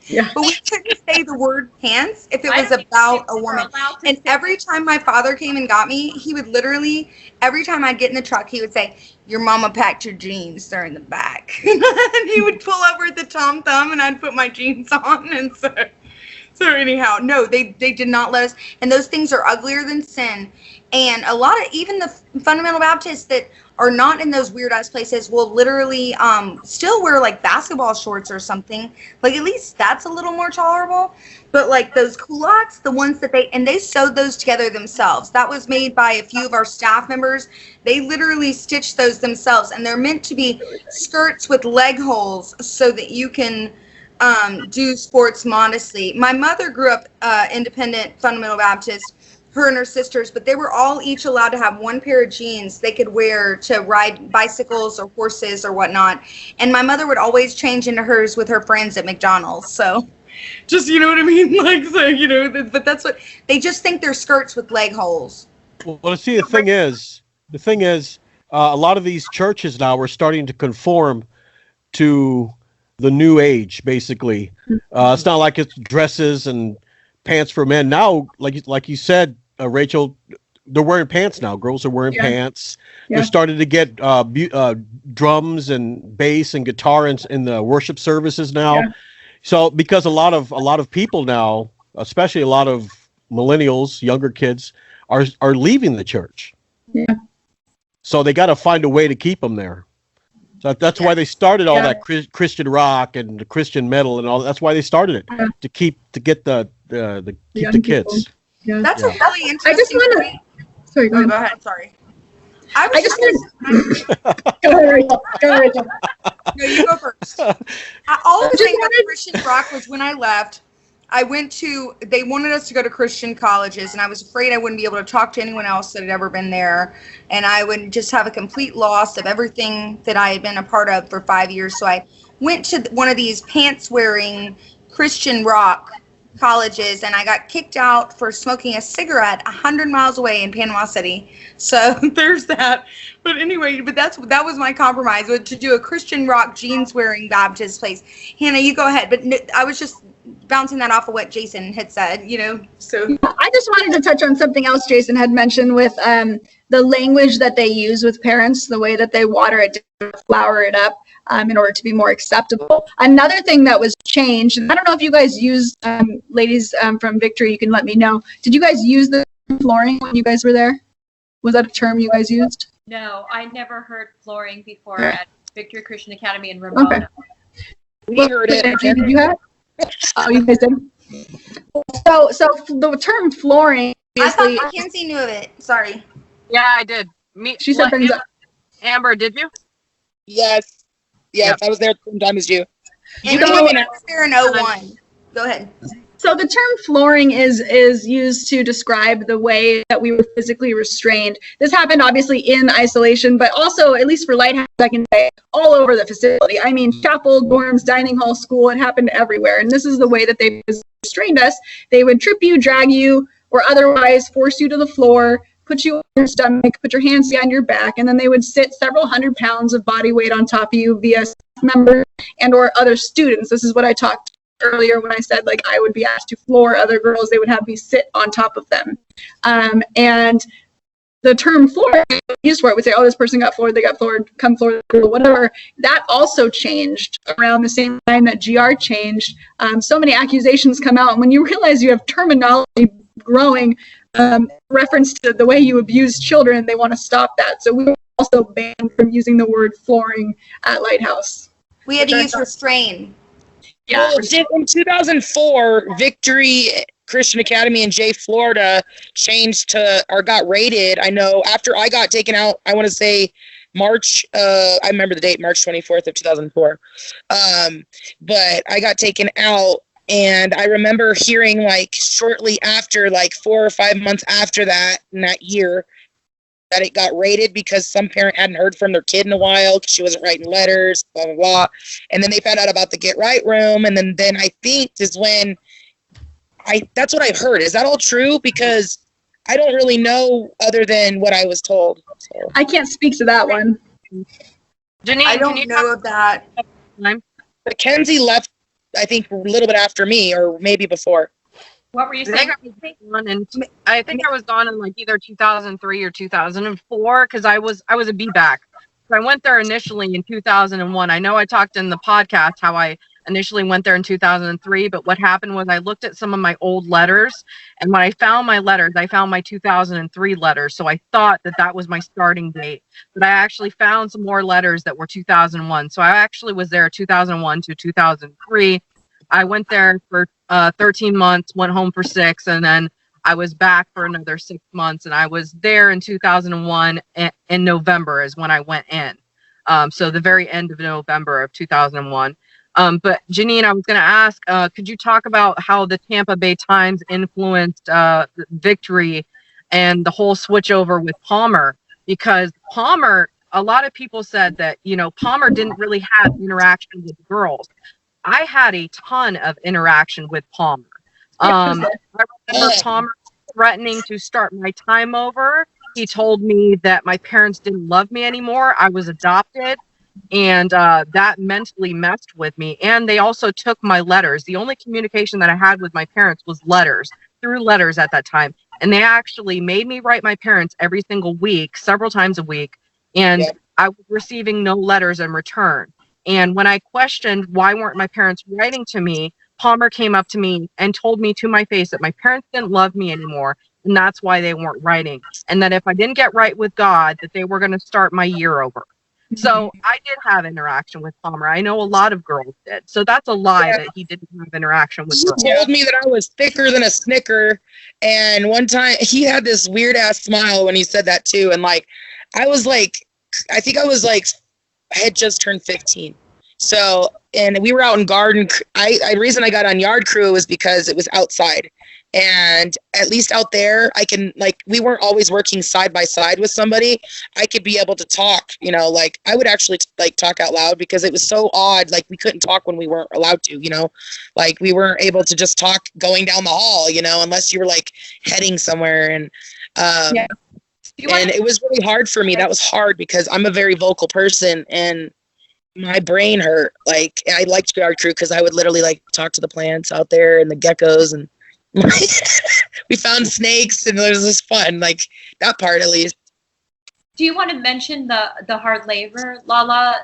Yeah. But we couldn't say the word pants if it I was don't about think a we're woman. allowed to And say every time my father came and got me, he would literally, every time I'd get in the truck, he would say, "Your mama packed your jeans, they're in the back." And he would pull over at the Tom Thumb and I'd put my jeans on. And so anyhow, no, they did not let us. And those things are uglier than sin. And a lot of, even the fundamental Baptists that are not in those weird ass places will literally still wear like basketball shorts or something. Like at least that's a little more tolerable. But like those culottes, the ones that they sewed those together themselves. That was made by a few of our staff members. They literally stitched those themselves, and they're meant to be skirts with leg holes so that you can do sports modestly. My mother grew up independent fundamental Baptist, her and her sisters, but they were all each allowed to have one pair of jeans they could wear to ride bicycles or horses or whatnot. And my mother would always change into hers with her friends at McDonald's. So just, you know what I mean? Like, so, you know, but that's what they just think they're skirts with leg holes. Well, see, the thing is, a lot of these churches now are starting to conform to the new age, basically. It's not like it's dresses and pants for men now. Like you said, Rachel, they're wearing pants now. Girls are wearing pants. Yeah. They're starting to get drums and bass and guitar in the worship services now. Yeah. So because a lot of people now, especially a lot of millennials, younger kids, are leaving the church. Yeah. So they got to find a way to keep them there. So that's why they started all that Christian rock and the Christian metal and all. That's why they started it to get the kids. Yeah. That's a really interesting. I just want to. Sorry, go ahead. Sorry. I just want. Go ahead, Rachel. Go, Rachel. No, you go first. All I was saying about Christian rock was when I left, they wanted us to go to Christian colleges, and I was afraid I wouldn't be able to talk to anyone else that had ever been there, and I would just have a complete loss of everything that I had been a part of for 5 years. So I went to one of these pants-wearing Christian rock colleges, and I got kicked out for smoking a cigarette 100 miles away in Panama City. So there's that. But anyway, that was my compromise, to do a Christian rock jeans-wearing Baptist place. Hannah, you go ahead. But I was just bouncing that off of what Jason had said, you know. So I just wanted to touch on something else Jason had mentioned with the language that they use with parents, the way that they water it down, flour it up in order to be more acceptable. Another thing that was changed, and I don't know if you guys used, ladies from Victory, you can let me know. Did you guys use the flooring when you guys were there? Was that a term you guys used? No, I never heard flooring before at Victory Christian Academy in Ramona. Okay. We heard it. Did you have? Oh, you guys did. So the term flooring. I thought Mackenzie knew of it. Sorry. Yeah, I did. She said things up. Amber, did you? Yes. Yep. I was there at the same time as you. And I was there in 01. Go ahead. So the term flooring is used to describe the way that we were physically restrained. This happened obviously in isolation, but also, at least for Lighthouse, I can say, all over the facility. I mean, chapel, dorms, dining hall, school, it happened everywhere. And this is the way that they restrained us. They would trip you, drag you, or otherwise force you to the floor, put you on your stomach, put your hands behind your back, and then they would sit several hundred pounds of body weight on top of you via staff members and or other students. This is what I talked earlier when I said, like, I would be asked to floor other girls. They would have me sit on top of them. And the term floor used for it would say, oh, this person got floored, they got floored, come floor the girl, whatever. That also changed around the same time that GR changed. So many accusations come out. And when you realize you have terminology growing reference to the way you abuse children, they want to stop that. So we were also banned from using the word flooring at Lighthouse. We had to use restrain. Yeah. Well, in 2004, Victory Christian Academy in Jay, Florida changed to, or got rated. I know after I got taken out, I want to say March, I remember the date, March 24th of 2004. But I got taken out, and I remember hearing, like, shortly after, like 4 or 5 months after that, in that year, that it got rated because some parent hadn't heard from their kid in a while because she wasn't writing letters, blah, blah, blah. And then they found out about the Get Right room. And then I think is when that's what I've heard. Is that all true? Because I don't really know other than what I was told. So. I can't speak to that one. Jeneen, I don't know of that. Mackenzie left I think, a little bit after me, or maybe before. What were you I think saying? I think I was gone in like either 2003 or 2004 because I was a B-back. So I went there initially in 2001. I know I talked in the podcast how I initially went there in 2003, but what happened was I looked at some of my old letters, and when I found my letters, I found my 2003 letters. So I thought that was my starting date, but I actually found some more letters that were 2001. So I actually was there 2001 to 2003. I went there for 13 months, went home for 6, and then I was back for another 6 months, and I was there in 2001 in November is when I went in. So the very end of November of 2001. But Jeneen, I was going to ask, could you talk about how the Tampa Bay Times influenced Victory and the whole switch over with Palmer? Because Palmer, a lot of people said that, Palmer didn't really have interaction with girls. I had a ton of interaction with Palmer. I remember Palmer threatening to start my time over. He told me that my parents didn't love me anymore. I was adopted, and that mentally messed with me. And they also took my letters. The only communication that I had with my parents was through letters at that time. And they actually made me write my parents every single week, several times a week, and I was receiving no letters in return. And when I questioned why weren't my parents writing to me, Palmer came up to me and told me to my face that my parents didn't love me anymore, and that's why they weren't writing. And that if I didn't get right with God, that they were going to start my year over. So I did have interaction with Palmer. I know a lot of girls did. So that's a lie that he didn't have interaction with girls. He told me that I was thicker than a Snicker, and one time he had this weird ass smile when he said that too. And like, I think I had just turned 15. So, and we were out in garden. The reason I got on yard crew was because it was outside. And at least out there, we weren't always working side by side with somebody. I could be able to talk, I would actually talk out loud because it was so odd. Like, we couldn't talk when we weren't allowed to, we weren't able to just talk going down the hall, unless you were heading somewhere. And, and it was really hard for me. That was hard because I'm a very vocal person, and my brain hurt. I liked yard crew because I would literally talk to the plants out there and the geckos, and we found snakes, and it was just fun. That part, at least. Do you want to mention the hard labor, Lala?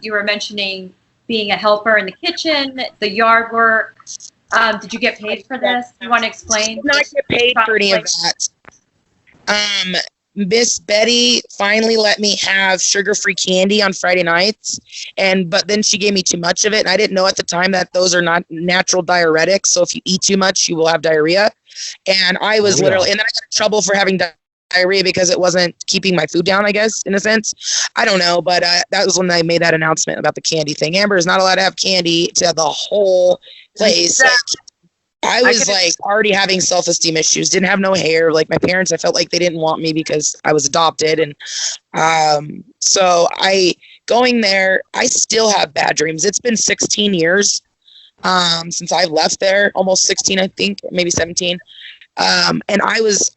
You were mentioning being a helper in the kitchen, the yard work. Did you get paid for this? Do you want to explain? I did not get paid for any of that. Miss Betty finally let me have sugar-free candy on Friday nights, but then she gave me too much of it, and I didn't know at the time that those are not natural diuretics, so if you eat too much, you will have diarrhea. And I was literally, and then I got in trouble for having diarrhea because it wasn't keeping my food down, I guess, in a sense. I don't know, but that was when I made that announcement about the candy thing. Amber is not allowed to have candy to the whole place. I was already having self-esteem issues, didn't have no hair. My parents, I felt like they didn't want me because I was adopted. And so going there, I still have bad dreams. It's been 16 years since I've left there, almost 16, I think, maybe 17. And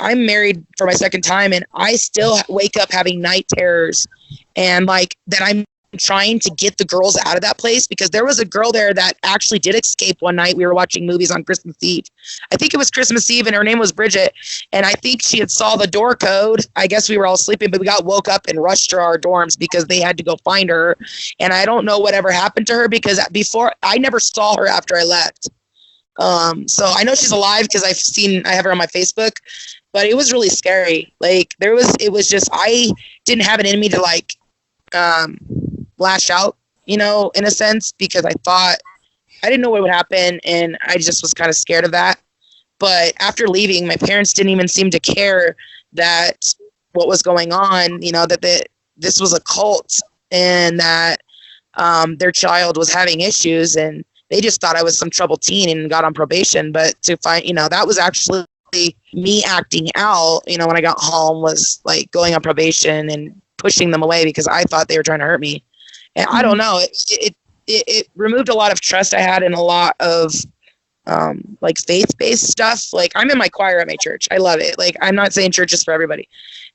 I'm married for my second time, and I still wake up having night terrors, and that I'm trying to get the girls out of that place, because there was a girl there that actually did escape one night. We were watching movies on Christmas Eve. I think it was Christmas Eve, and her name was Bridget. And I think she had saw the door code. I guess we were all sleeping, but we got woke up and rushed to our dorms because they had to go find her. And I don't know whatever happened to her, because before, I never saw her after I left. So I know she's alive because I have her on my Facebook, but it was really scary. It was just, I didn't have it in me to lash out, in a sense, because I didn't know what would happen, and I just was kind of scared of that. But after leaving, my parents didn't even seem to care that what was going on, that this was a cult, and that their child was having issues, and they just thought I was some troubled teen and got on probation. But to find, that was actually me acting out, when I got home, was going on probation and pushing them away because I thought they were trying to hurt me. And I don't know, it removed a lot of trust I had in a lot of faith-based stuff. I'm in my choir at my church. I love it. I'm not saying church is for everybody,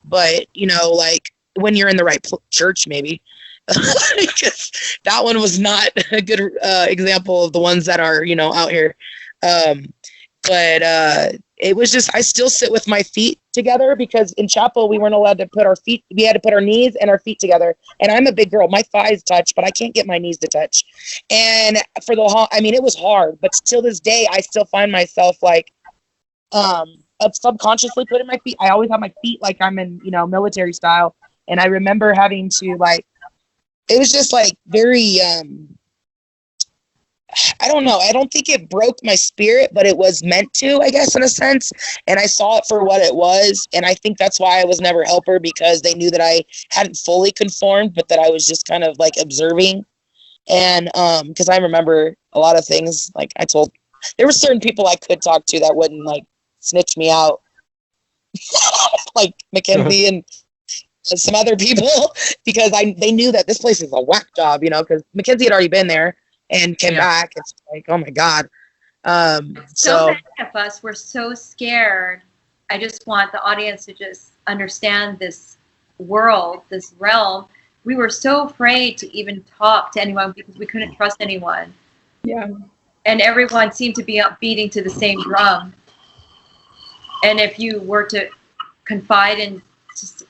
but when you're in the right church, maybe. because that one was not a good example of the ones that are, out here. But it was just, I still sit with my feet together because in chapel we weren't allowed to put our feet, we had to put our knees and our feet together. And I'm a big girl, my thighs touch, but I can't get my knees to touch. And for the whole, I mean, it was hard, but till this day, I still find myself like, subconsciously putting my feet, I always have my feet like I'm in, military style. And I remember having to like, it was just like very, I don't know. I don't think it broke my spirit, but it was meant to, I guess, in a sense. And I saw it for what it was. And I think that's why I was never a helper, because they knew that I hadn't fully conformed, but that I was just kind of like observing. And because I remember a lot of things, like there were certain people I could talk to that wouldn't like snitch me out, like Mackenzie and some other people, because they knew that this place is a whack job, because Mackenzie had already been there and came back. It's like, oh my God. So many of us were so scared. I just want the audience to just understand this world, this realm. We were so afraid to even talk to anyone because we couldn't trust anyone. Yeah. And everyone seemed to be beating to the same drum. And if you were to confide in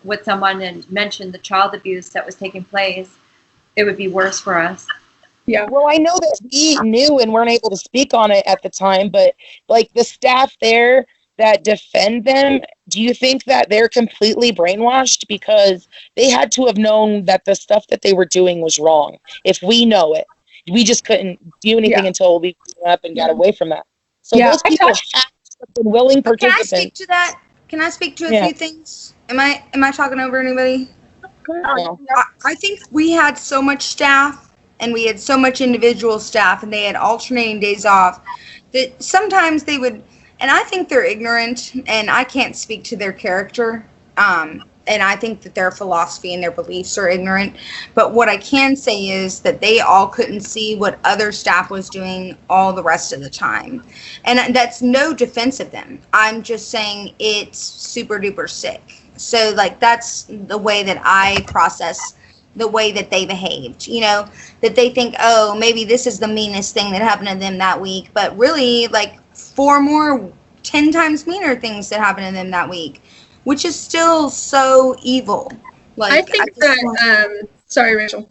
with someone and mention the child abuse that was taking place, it would be worse for us. Yeah. Well, I know that we knew and weren't able to speak on it at the time, but like the staff there that defend them, do you think that they're completely brainwashed? Because they had to have known that the stuff that they were doing was wrong. If we know it, we just couldn't do anything until we grew up and got away from that. So those people have been willing participants. Can I speak to that? Can I speak to a few things? Am I talking over anybody? I think we had so much staff and we had so much individual staff and they had alternating days off that sometimes they would, and I think they're ignorant and I can't speak to their character. And I think that their philosophy and their beliefs are ignorant. But what I can say is that they all couldn't see what other staff was doing all the rest of the time. And that's no defense of them. I'm just saying it's super duper sick. So like that's the way that I process the way that they behaved, that they think, oh, maybe this is the meanest thing that happened to them that week. But really like 10 times meaner things that happened to them that week, which is still so evil. Like I think sorry, Rachel.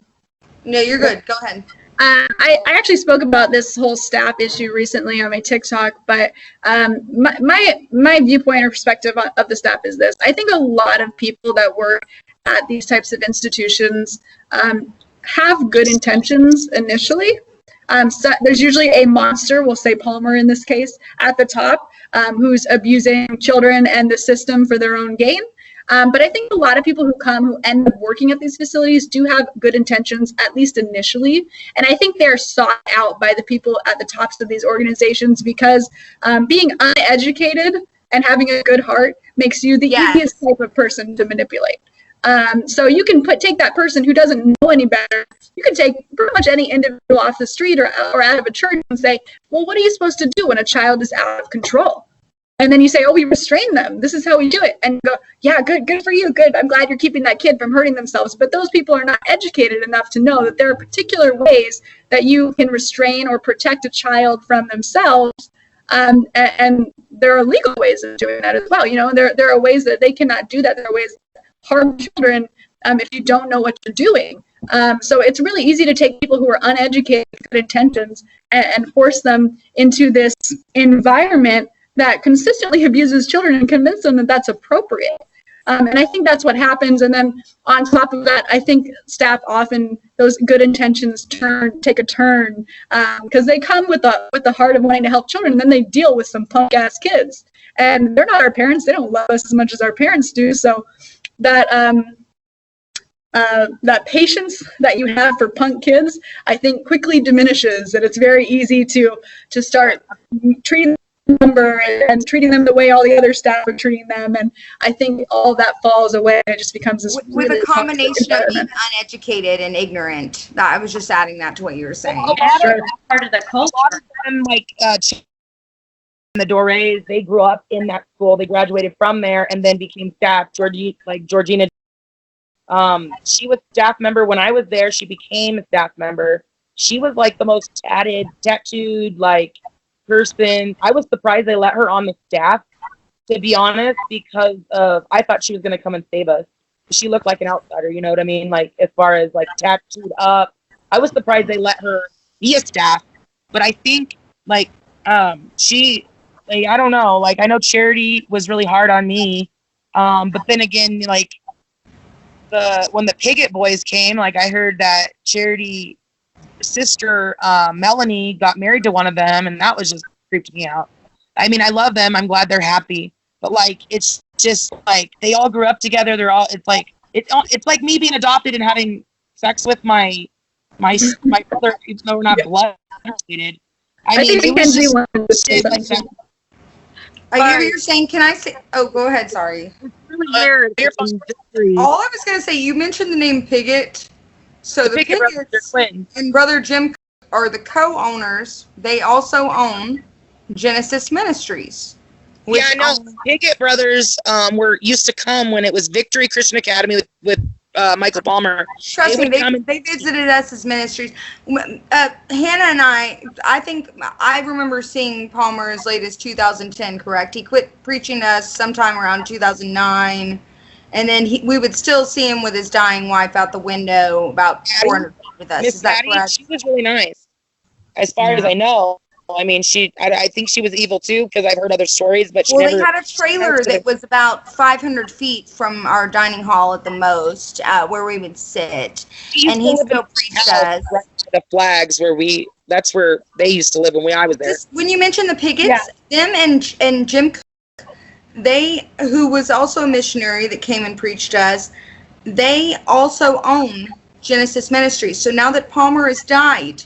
No, you're good. Go ahead. I actually spoke about this whole staff issue recently on my TikTok, but my viewpoint or perspective of the staff is this. I think a lot of people that work at these types of institutions have good intentions initially. So there's usually a monster, we'll say Palmer in this case, at the top, who's abusing children and the system for their own gain. But I think a lot of people who end up working at these facilities do have good intentions, at least initially. And I think they're sought out by the people at the tops of these organizations because being uneducated and having a good heart makes you the easiest type of person to manipulate. So you can take that person who doesn't know any better. You can take pretty much any individual off the street or out of a church and say, well, what are you supposed to do when a child is out of control? And then you say, oh, we restrain them. This is how we do it. And you go, yeah, good for you. Good. I'm glad you're keeping that kid from hurting themselves. But those people are not educated enough to know that there are particular ways that you can restrain or protect a child from themselves. And there are legal ways of doing that as well. There are ways that they cannot do that. There are ways that harm children if you don't know what you're doing. So it's really easy to take people who are uneducated with good intentions and force them into this environment that consistently abuses children and convince them that that's appropriate. And I think that's what happens. And then on top of that, I think staff often, those good intentions take a turn because they come with the heart of wanting to help children, and then they deal with some punk ass kids. And they're not our parents. They don't love us as much as our parents do. So that patience that you have for punk kids, I think quickly diminishes, and it's very easy to start treating them and treating them the way all the other staff are treating them, and I think all that falls away and it just becomes this with really a combination of being environment. uneducated and ignorant. I was just adding that to what you were saying. Sure. Part of the culture. A lot of them, like the Dorés, they grew up in that school. They graduated from there and then became staff. Georgina She was staff member when I was there. She became a staff member. She was like the most tattooed like person. I was surprised they let her on the staff, to be honest, because I thought she was going to come and save us. She looked like an outsider, you know what I mean? Like, as far as like tattooed up, I was surprised they let her be a staff. But I think like she, like, I don't know, like I know Charity was really hard on me, but then again, like when the Piggott boys came, like I heard that Charity sister Melanie got married to one of them, and that was just creeped me out. I mean, I love them. I'm glad they're happy, but like it's just like they all grew up together. They're all. It's like me being adopted and having sex with my brother, even though we're not blood related. I mean, think it was Mackenzie just wanted to say shit like that. something. I hear what you're saying. Can I say? Oh, go ahead. Sorry. Really weird. in Victory. All I was gonna say, you mentioned the name Piggott. So the Piggott brothers are Pigotts twins. and brother Jim are the co-owners. They also own Genesis Ministries. Which Yeah, I know. Piggott brothers used to come when it was Victory Christian Academy with Michael Palmer. Trust They me, would come and- they visited us as ministries. Hannah and I think I remember seeing Palmer as late as 2010, correct? He quit preaching to us sometime around 2009. And then we would still see him with his dying wife out the window about 400 feet with us. Miss Is that Patty, correct? she was really nice, as far as I know. I mean, I think she was evil too, because I've heard other stories, but she Well, never. they had a trailer that was about 500 feet from our dining hall at the most, where we would sit. She used And to he live still in preached right us. by the flags that's where they used to live when I was there. Just, when you mentioned the Pigotts, them and Jim Cook, who was also a missionary that came and preached to us, they also own Genesis Ministries. So now that Palmer has died,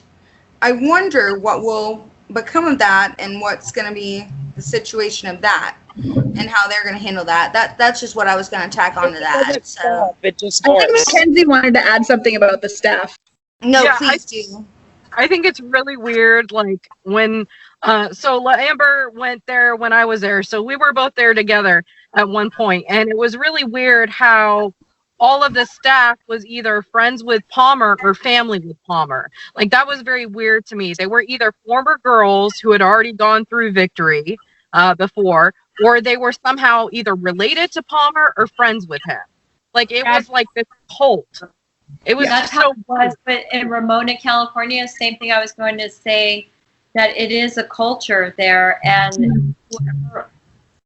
I wonder what will become of that and what's going to be the situation of that and how they're going to handle that. That's just what I was going to tack onto that. So It just I think works. Mackenzie wanted to add something about the staff. no, Yeah, please do. I think it's really weird, like when so LaAmber went there when I was there, so we were both there together at one point, and it was really weird how all of the staff was either friends with Palmer or family with Palmer. Like, that was very weird to me. They were either former girls who had already gone through Victory before, or they were somehow either related to Palmer or friends with him. Like, it was like this cult. It was That's just how so it was. But in Ramona, California, same thing I was going to say, that it is a culture there. And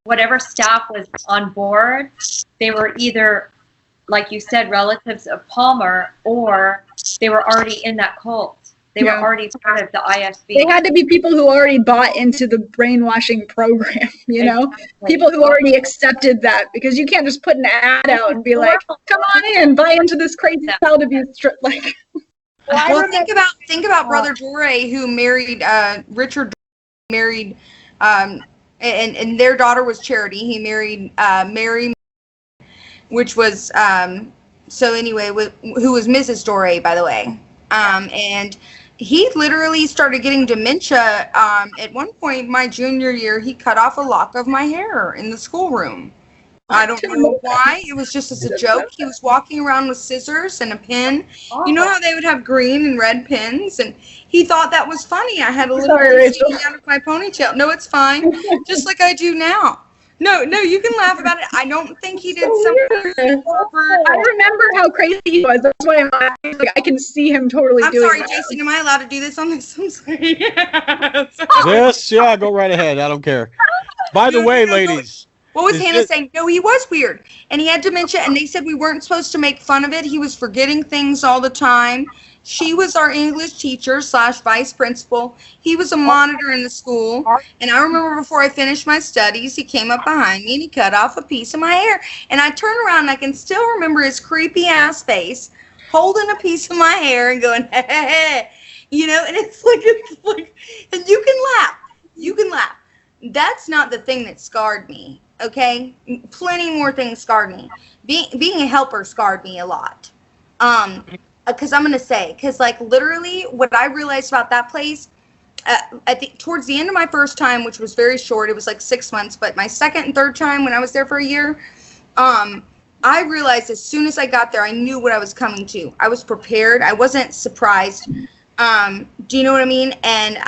whatever staff was on board, they were either, like you said, relatives of Palmer, or they were already in that cult. They were already part of the ISB. They had to be people who already bought into the brainwashing program, you know? Exactly. People who already accepted that, because you can't just put an ad out and be like, come on in, buy into this crazy child abuse like. Well, think about Brother Dore, who married Richard, married, and their daughter was Charity. He married Mary, which was so anyway, who was Mrs. Dore, by the way, and he literally started getting dementia. At one point, my junior year, he cut off a lock of my hair in the schoolroom. I don't know why. It was just as a joke. He was walking around with scissors and a pen. You know how they would have green and red pens? And he thought that was funny. I had a little bit sticking out of my ponytail. No, it's fine. Just like I do now. No, you can laugh about it. I don't think he did something corporate. I remember how crazy he was. That's why I can see him totally I'm doing sorry, that. Jason. Am I allowed to do this on this? I'm sorry. Yes, yeah, go right ahead. I don't care. By the way, ladies. What was Is Hannah it- saying? No, he was weird. And he had dementia, and they said we weren't supposed to make fun of it. He was forgetting things all the time. She was our English teacher / vice principal. He was a monitor in the school. And I remember before I finished my studies, he came up behind me and he cut off a piece of my hair. And I turned around and I can still remember his creepy ass face holding a piece of my hair and going, hey, hey, hey. You know, and it's like, and you can laugh. That's not the thing that scarred me. Okay, plenty more things scarred me. Being a helper scarred me a lot. Because I'm gonna say, because like literally, what I realized about that place, I think towards the end of my first time, which was very short, it was like 6 months. But my second and third time, when I was there for a year, I realized as soon as I got there, I knew what I was coming to. I was prepared. I wasn't surprised. Do you know what I mean? And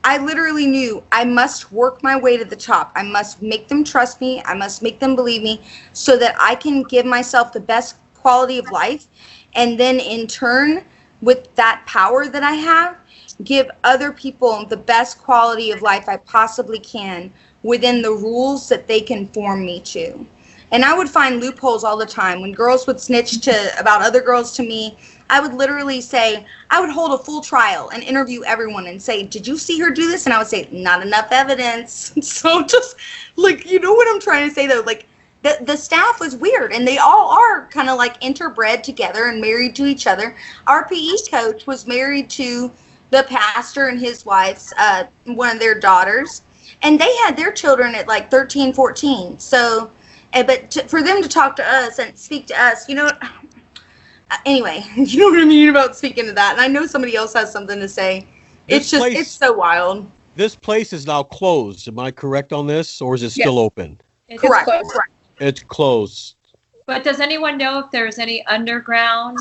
I literally knew I must work my way to the top. I must make them trust me. I must make them believe me so that I can give myself the best quality of life. And then in turn, with that power that I have, give other people the best quality of life I possibly can within the rules that they conform me to. And I would find loopholes all the time. When girls would snitch about other girls to me, I would literally say, I would hold a full trial and interview everyone and say, did you see her do this? And I would say, not enough evidence. So just, like, you know what I'm trying to say, though? Like, the staff was weird, and they all are kind of, like, interbred together and married to each other. Our PE coach was married to the pastor and his wife's, one of their daughters. And they had their children at, like, 13, 14. So... but for them to talk to us and speak to us, you know, anyway, you know what I mean about speaking to that. And I know somebody else has something to say. It's so wild. This place is now closed. Am I correct on this, or is it still open? It's Correct. closed. It's closed. But does anyone know if there's any underground?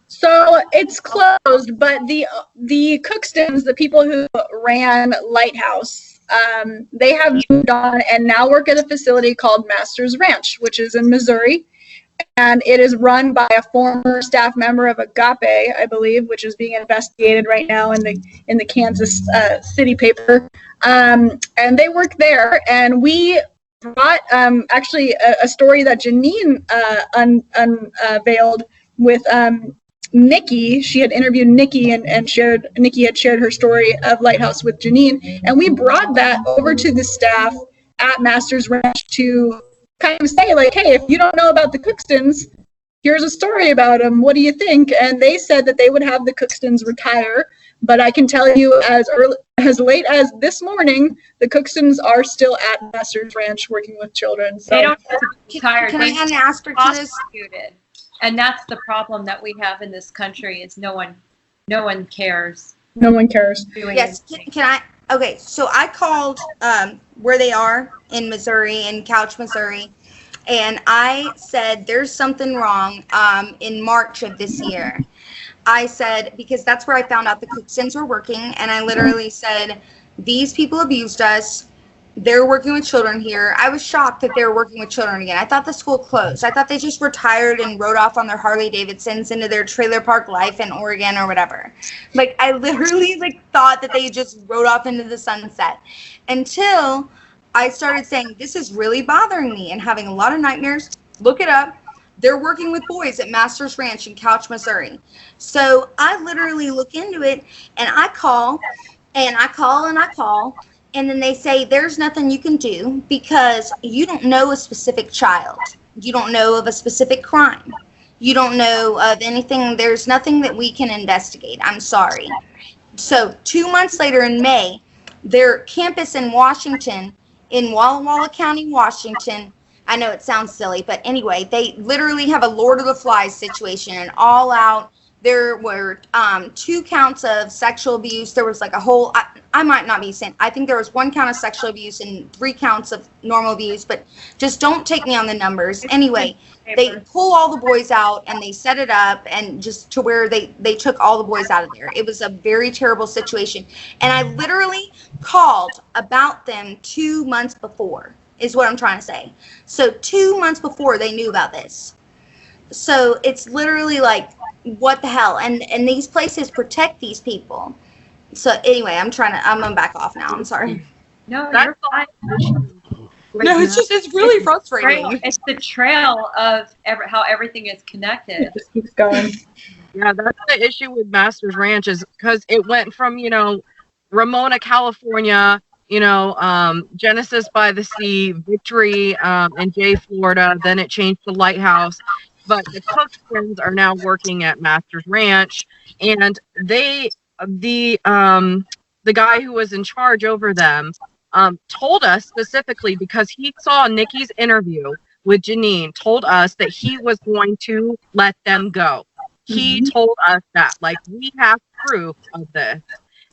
So it's closed, but the Cookstons, the people who ran Lighthouse, they have moved on and now work at a facility called Masters Ranch, which is in Missouri, and it is run by a former staff member of Agape, I believe, which is being investigated right now in the Kansas City paper. And they work there, and we brought actually a story that Jeneen unveiled with Nikki. She had interviewed Nikki and Nikki had shared her story of Lighthouse with Jeneen, and we brought that over to the staff at Masters Ranch to kind of say, like, hey, if you don't know about the Cookstons, here's a story about them. What do you think? And they said that they would have the Cookstons retire, but I can tell you as late as this morning, the Cookstons are still at Masters Ranch working with children. So They don't have to be retired. Can I add an aspect to this? Prosecuted. And that's the problem that we have in this country is no one cares. no one cares. Yes, can I? Okay, so I called where they are in Missouri, in Couch, Missouri, and I said there's something wrong in March of this year. I said, because that's where I found out the Cookstons were working, and I literally said, these people abused us. They're working with children here. I was shocked that they were working with children again. I thought the school closed. I thought they just retired and rode off on their Harley Davidsons into their trailer park life in Oregon or whatever. Like, I literally thought that they just rode off into the sunset until I started saying, this is really bothering me and having a lot of nightmares. Look it up. They're working with boys at Masters Ranch in Couch, Missouri. So I literally look into it, and I call, and I call, and I call. And then they say, there's nothing you can do because you don't know a specific child. You don't know of a specific crime. You don't know of anything. There's nothing that we can investigate. I'm sorry. So 2 months later in May, their campus in Washington, in Walla Walla County, Washington, I know it sounds silly, but anyway, they literally have a Lord of the Flies situation, and all out. There were 2 counts of sexual abuse. There was a whole, I might not be saying, I think there was 1 count of sexual abuse and 3 counts of normal abuse, but just don't take me on the numbers. Anyway, they pull all the boys out and they set it up, and just to where they took all the boys out of there. It was a very terrible situation. And I literally called about them 2 months before, is what I'm trying to say. So 2 months before they knew about this. So it's literally what the hell? And these places protect these people. So anyway, I'm gonna back off now. I'm sorry. No, you're fine. No, it's really frustrating. It's the trail of how everything is connected. It just keeps going. Yeah, that's the issue with Masters Ranch is because it went from, Ramona, California, Genesis by the Sea, Victory, and Jay, Florida. Then it changed to Lighthouse. But the Cookstons are now working at Masters Ranch, and the guy who was in charge over them told us specifically, because he saw Nikki's interview with Jeneen, told us that he was going to let them go. He told us that, we have proof of this.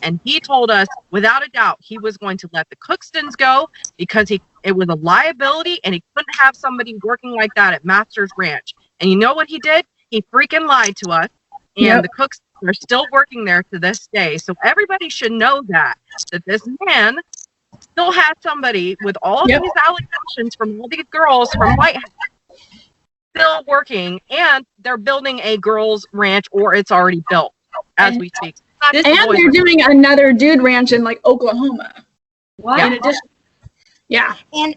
And he told us, without a doubt, he was going to let the Cookstons go because it was a liability and he couldn't have somebody working like that at Master's Ranch. And you know what he did? He freaking lied to us. And the Cookstons are still working there to this day. So everybody should know that this man still has somebody with all these allegations from all these girls from Lighthouse still working, and they're building a girls' ranch, or it's already built as we speak. And they're doing another dude ranch in like Oklahoma. What? In addition, And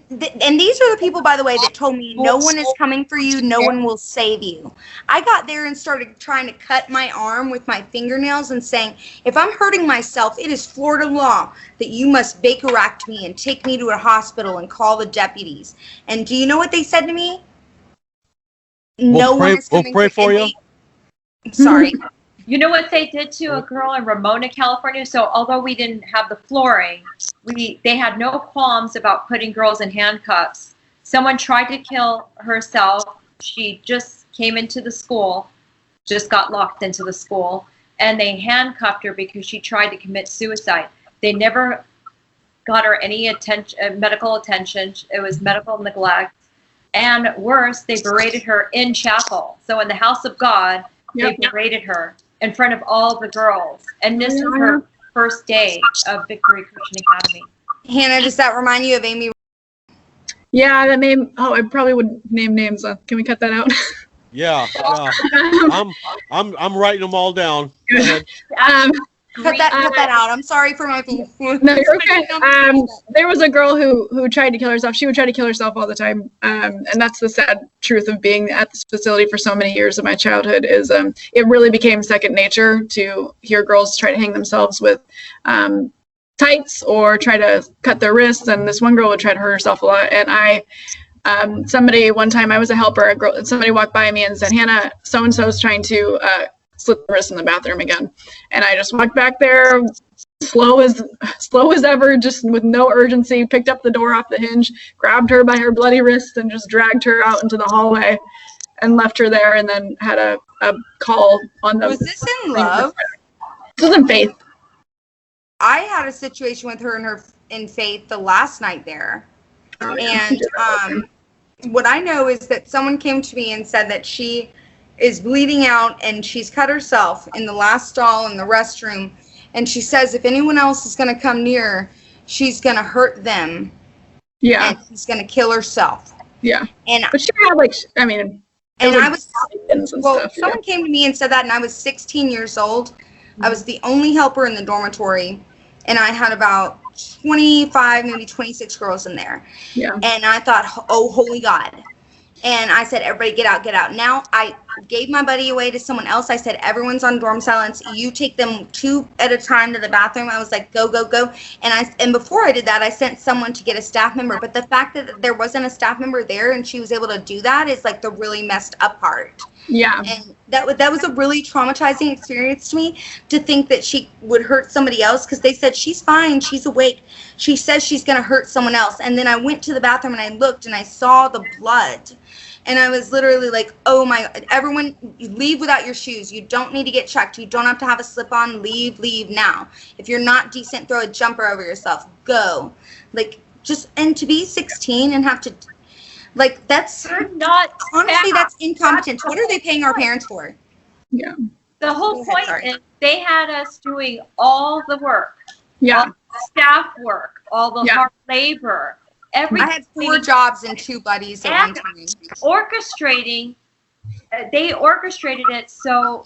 these are the people, by the way, that told me no one is coming for you, no one will save you. I got there and started trying to cut my arm with my fingernails and saying, if I'm hurting myself, it is Florida law that you must Baker-act me and take me to a hospital and call the deputies. And do you know what they said to me? No one is coming for you. Sorry. You know what they did to a girl in Ramona, California? So although we didn't have the flooring, they had no qualms about putting girls in handcuffs. Someone tried to kill herself. She just came into the school, just got locked into the school, and they handcuffed her because she tried to commit suicide. They never got her any attention, medical attention. It was medical neglect. And worse, they berated her in chapel. So in the house of God, they berated her in front of all the girls. And this was her first day of Victory Christian Academy. Hannah, does that remind you of Amy? Yeah, that name. Oh, I probably would name names. Can we cut that out? Yeah. I'm writing them all down. Go ahead. Cut that out. I'm sorry for my. No, you're okay. There was a girl who tried to kill herself. She would try to kill herself all the time, and that's the sad truth of being at this facility for so many years of my childhood. Is it really became second nature to hear girls try to hang themselves with tights or try to cut their wrists. And this one girl would try to hurt herself a lot. And somebody one time, I was a helper. Somebody walked by me and said, "Hannah, so and so is trying to." Slit the wrist in the bathroom again, and I just walked back there, slow as ever, just with no urgency. Picked up the door off the hinge, grabbed her by her bloody wrist, and just dragged her out into the hallway, and left her there. And then had a call on the. Was this in love? This was in Faith. I had a situation with her in Faith the last night there, and what I know is that someone came to me and said that she is bleeding out and she's cut herself in the last stall in the restroom, and she says if anyone else is going to come near, she's going to hurt them. Yeah. And she's going to kill herself. Yeah. And but she had and I was someone came to me and said that, and I was 16 years old. I was the only helper in the dormitory, and I had about 25, maybe 26 girls in there. Yeah. And I thought, oh, holy God. And I said, everybody get out, get out. Now I gave my buddy away to someone else. I said, everyone's on dorm silence. You take them 2 at a time to the bathroom. I was like, go, go, go. And before I did that, I sent someone to get a staff member. But the fact that there wasn't a staff member there and she was able to do that is like the really messed up part. Yeah. And that was a really traumatizing experience to me, to think that she would hurt somebody else, because they said, she's fine, she's awake. She says she's going to hurt someone else. And then I went to the bathroom and I looked and I saw the blood. And I was literally like, oh my, everyone, you leave without your shoes. You don't need to get checked. You don't have to have a slip on. Leave now. If you're not decent, throw a jumper over yourself. Go. And to be 16 and have to, that's not, honestly, that's incompetence. What are they paying our parents for? Yeah. The whole point is they had us doing all the work. Yeah. All the staff work, all the hard labor. I had 4 jobs and 2 buddies at one time. Orchestrating, they orchestrated it so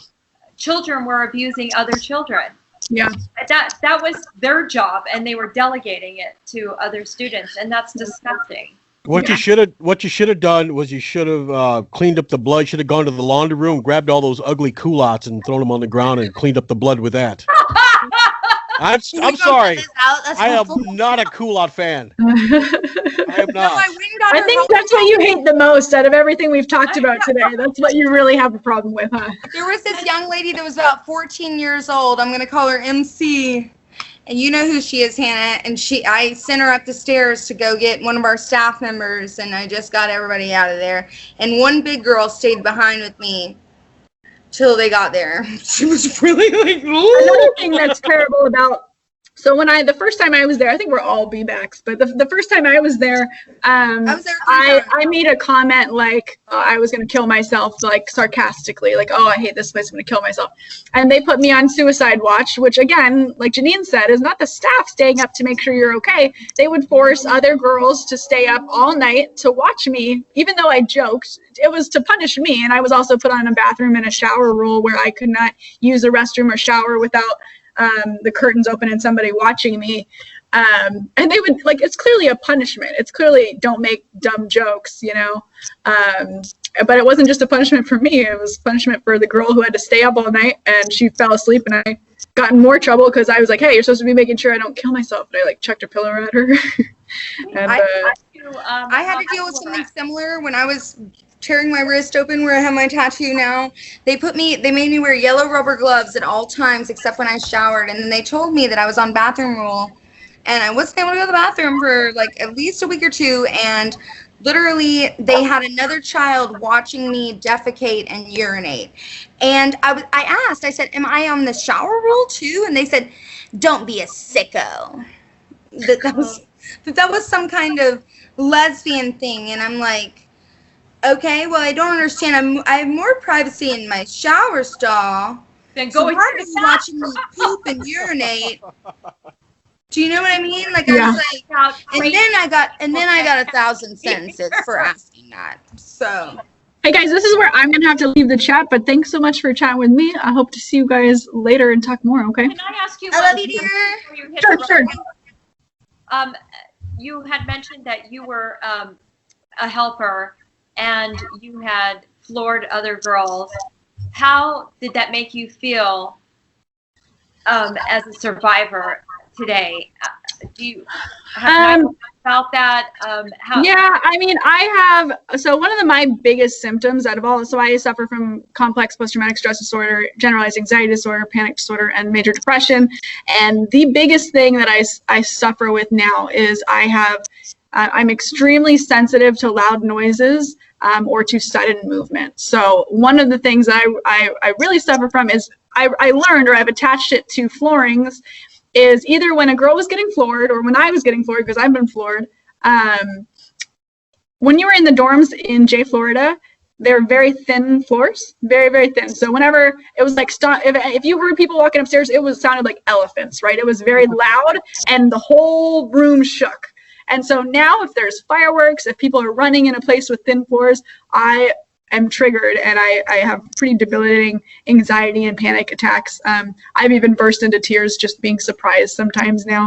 children were abusing other children. Yeah. That was their job, and they were delegating it to other students, and that's disgusting. What you should have done was you should have cleaned up the blood. Should have gone to the laundry room, grabbed all those ugly culottes and thrown them on the ground and cleaned up the blood with that. I'm sorry. I am not a culotte fan. I am not. I think that's what you hate the most out of everything we've talked about today. That's what you really have a problem with, huh? There was this young lady that was about 14 years old. I'm going to call her MC. And you know who she is, Hannah. And I sent her up the stairs to go get one of our staff members, and I just got everybody out of there. And one big girl stayed behind with me till they got there. She was really like, ooh. Another thing that's terrible about So the first time I was there, I think we're all B-backs, but the first time I was there, I made a comment like I was going to kill myself, like sarcastically, like, oh, I hate this place, I'm going to kill myself. And they put me on suicide watch, which again, like Jeneen said, is not the staff staying up to make sure you're okay. They would force other girls to stay up all night to watch me, even though I joked. It was to punish me. And I was also put on a bathroom and a shower rule where I could not use a restroom or shower without the curtains open and somebody watching me. And they would, like, it's clearly a punishment. It's clearly don't make dumb jokes, you know. But it wasn't just a punishment for me. It was punishment for the girl who had to stay up all night and she fell asleep, and I got in more trouble because I was like, hey, you're supposed to be making sure I don't kill myself. And I like chucked a pillow at her. And I had to deal with something similar when I was tearing my wrist open where I have my tattoo now. They made me wear yellow rubber gloves at all times except when I showered, and then they told me that I was on bathroom rule and I wasn't able to go to the bathroom for like at least a week or two, and literally they had another child watching me defecate and urinate. And I said, am I on the shower rule too? And they said, don't be a sicko. That was some kind of lesbian thing, and I'm like, okay, well, I don't understand. I have more privacy in my shower stall. Then So go part of watching me poop and urinate. Do you know what I mean? Like, Yeah. I was like, and then I got 1,000 sentences for asking that. So Hey guys, this is where I'm gonna have to leave the chat, but thanks so much for chatting with me. I hope to see you guys later and talk more, okay? Can I ask you? I love you, one dear. before you hit Sure, the sure. road? You had mentioned that you were a helper and you had floored other girls. How did that make you feel as a survivor today? Do you have about that? Yeah, I mean, so one of my biggest symptoms out of all, so I suffer from complex post-traumatic stress disorder, generalized anxiety disorder, panic disorder, and major depression. And the biggest thing that I suffer with now is I'm extremely sensitive to loud noises or to sudden movement. So one of the things that I really suffer from is I learned, or I've attached it to floorings, is either when a girl was getting floored or when I was getting floored, because I've been floored. When you were in the dorms in Florida, they're very thin floors, very, very thin. So whenever it was like, if you heard people walking upstairs, it sounded like elephants, right? It was very loud and the whole room shook. And so now if there's fireworks, if people are running in a place with thin floors, I am triggered and I have pretty debilitating anxiety and panic attacks. I've even burst into tears just being surprised sometimes now.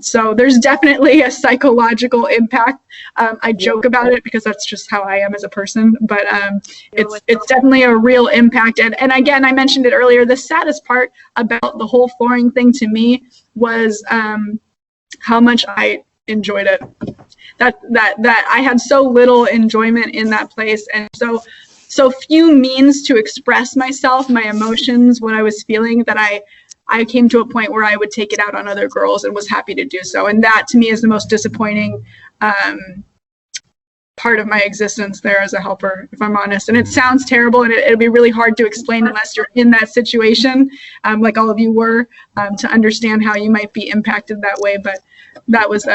So there's definitely a psychological impact. I joke about it because that's just how I am as a person, but it's definitely a real impact. And again, I mentioned it earlier, the saddest part about the whole flooring thing to me was how much I enjoyed it. That I had so little enjoyment in that place, and so few means to express myself, my emotions, what I was feeling, that I came to a point where I would take it out on other girls and was happy to do so. And that to me is the most disappointing part of my existence there as a helper, if I'm honest. And it sounds terrible, and it'll be really hard to explain unless you're in that situation, like all of you were, to understand how you might be impacted that way. But that was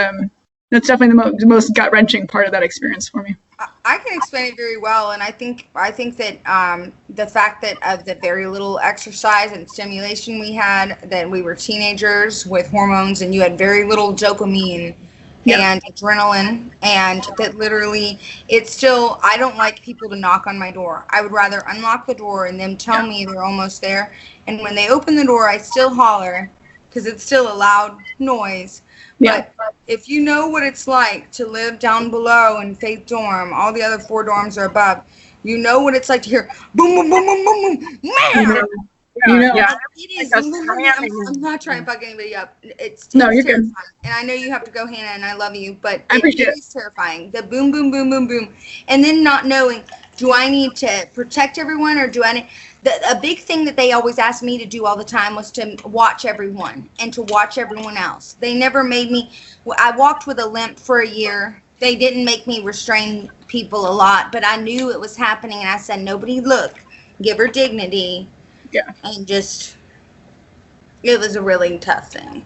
that's definitely the most gut-wrenching part of that experience for me. I can explain it very well, and I think that the fact that of the very little exercise and stimulation we had, that we were teenagers with hormones, and you had very little dopamine and adrenaline, and that literally I don't like people to knock on my door. I would rather unlock the door and them tell me they're almost there, and when they open the door, I still holler because it's still a loud noise. But if you know what it's like to live down below in Faith Dorm, all the other 4 dorms are above, you know what it's like to hear boom, boom, boom, boom, boom, boom, man. It is literally, I'm not trying to fuck anybody up. It's terrifying. And I know you have to go, Hannah, and I love you, but it is terrifying. The boom, boom, boom, boom, boom. And then not knowing, do I need to protect everyone, or do I need... A big thing that they always asked me to do all the time was to watch everyone and to watch everyone else. They never made me... I walked with a limp for a year. They didn't make me restrain people a lot, but I knew it was happening, and I said, nobody look. Give her dignity. Yeah. And just... It was a really tough thing.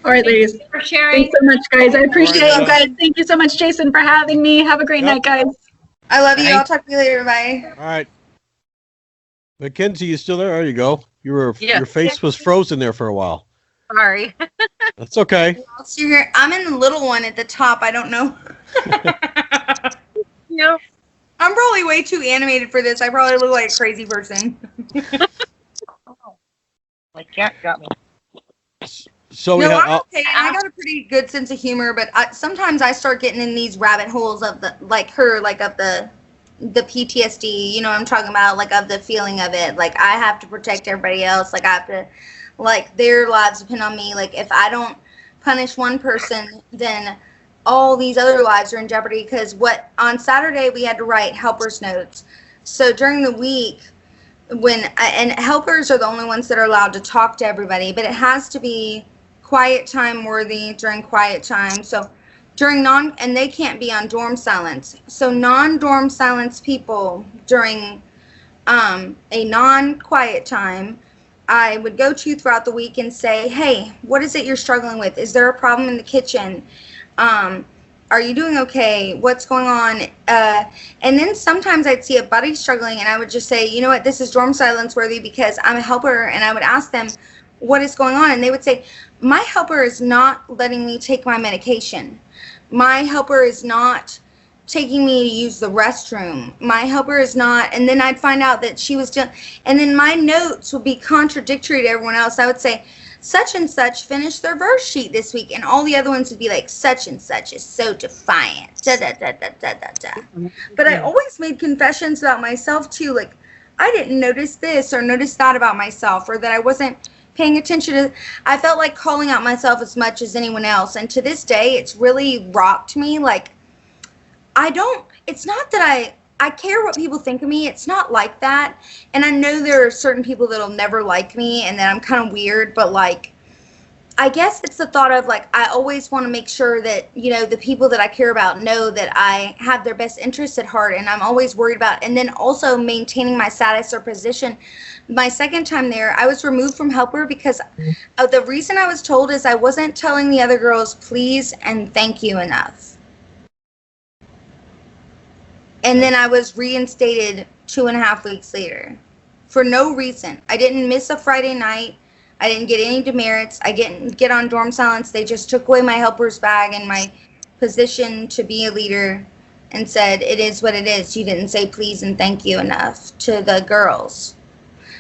All right, ladies. Thank you for sharing. Thanks so much, guys. I appreciate All right, you guys. Thank you so much, Jason, for having me. Have a great Yep. night, guys. I love you. Thank- I'll talk to you later. Bye. All right. Mackenzie, you still there? There you go. Your Yeah. face was frozen there for a while. Sorry. That's okay. So you're here. I'm in the little one at the top. I don't know. Yeah. I'm probably way too animated for this. I probably look like a crazy person. My cat got me. So No, we have, I'm okay. And I got a pretty good sense of humor, but sometimes I start getting in these rabbit holes of the of the PTSD. You know what I'm talking about? Like of the feeling of it. Like I have to protect everybody else. Like I have to, like their lives depend on me. Like if I don't punish one person, then all these other lives are in jeopardy. Because on Saturday we had to write helpers notes. So during the week, and helpers are the only ones that are allowed to talk to everybody, but it has to be quiet time worthy during quiet time. So and they can't be on dorm silence. So non-dorm silence people during a non-quiet time, I would go to throughout the week and say, hey, what is it you're struggling with? Is there a problem in the kitchen? Are you doing okay? What's going on? And then sometimes I'd see a buddy struggling and I would just say, you know what, this is dorm silence worthy because I'm a helper. And I would ask them, what is going on? And they would say, my helper is not letting me take my medication. My helper is not taking me to use the restroom. My helper is not. And then I'd find out that she was doing, and then my notes would be contradictory to everyone else. I would say, such and such finished their verse sheet this week, and all the other ones would be like, such and such is so defiant. Da, da, da, da, da, da, da. But I always made confessions about myself too, like I didn't notice this or notice that about myself, or that I wasn't paying attention to. I felt like calling out myself as much as anyone else, and to this day it's really rocked me. Like it's not that I care what people think of me. It's not like that. And I know there are certain people that'll never like me and that I'm kind of weird, but like, I guess it's the thought of like, I always want to make sure that, you know, the people that I care about know that I have their best interests at heart, and I'm always worried about, and then also maintaining my status or position. My second time there, I was removed from helper because the reason I was told is I wasn't telling the other girls please and thank you enough. And then I was reinstated 2.5 weeks later for no reason. I didn't miss a Friday night. I didn't get any demerits. I didn't get on dorm silence. They just took away my helper's bag and my position to be a leader and said, it is what it is. You didn't say please and thank you enough to the girls.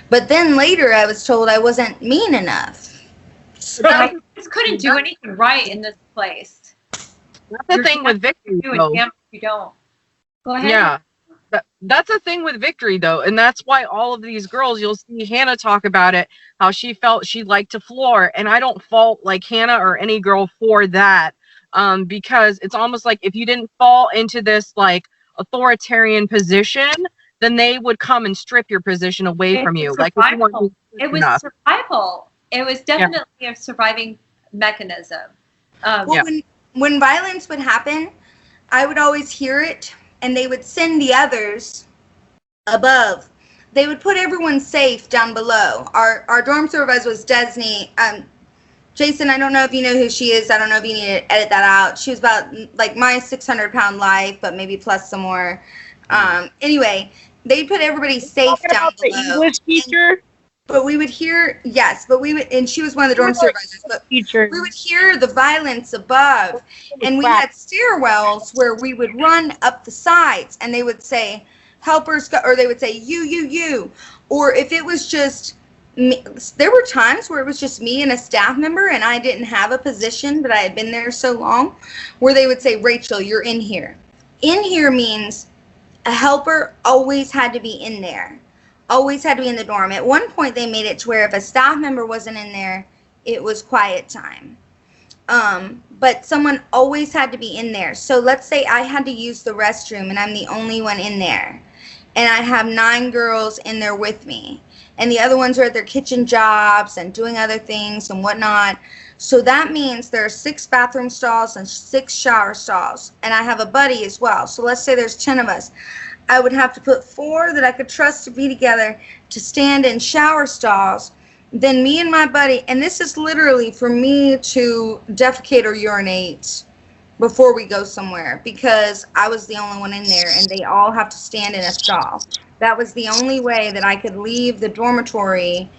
But then later I was told I wasn't mean enough. So I just couldn't do anything right in this place. That's the thing with Victory, though. You don't. Go ahead. Yeah. That's a thing with Victory, though. And that's why all of these girls, you'll see Hannah talk about it, how she felt she liked to floor. And I don't fault like Hannah or any girl for that. Because it's almost like if you didn't fall into this like authoritarian position, then they would come and strip your position away from you. Like if you weren't it was survival. It was definitely a surviving mechanism. When violence would happen, I would always hear it, and they would send the others above. They would put everyone safe down below. Our dorm supervisor was Desney. Jason, I don't know if you know who she is. I don't know if you need to edit that out. She was about like my 600-pound life, but maybe plus some more. Anyway, they'd put everybody safe down below. The English teacher? But we would hear, yes, but we would, and she was one of the dorm supervisors, but we would hear the violence above. And we had stairwells where we would run up the sides, and they would say, helpers, or they would say, you. Or if it was just me, there were times where it was just me and a staff member, and I didn't have a position, but I had been there so long, where they would say, Rachel, you're in here. In here means a helper always had to be in there. Always had to be in the dorm. At one point, they made it to where if a staff member wasn't in there, it was quiet time. But someone always had to be in there. So let's say I had to use the restroom and I'm the only one in there. And I have 9 girls in there with me. And the other ones are at their kitchen jobs and doing other things and whatnot. So that means there are 6 bathroom stalls and 6 shower stalls. And I have a buddy as well. So let's say there's 10 of us. I would have to put 4 that I could trust to be together to stand in shower stalls then me and my buddy, and this is literally for me to defecate or urinate before we go somewhere, because I was the only one in there and they all have to stand in a stall. That was the only way that I could leave the dormitory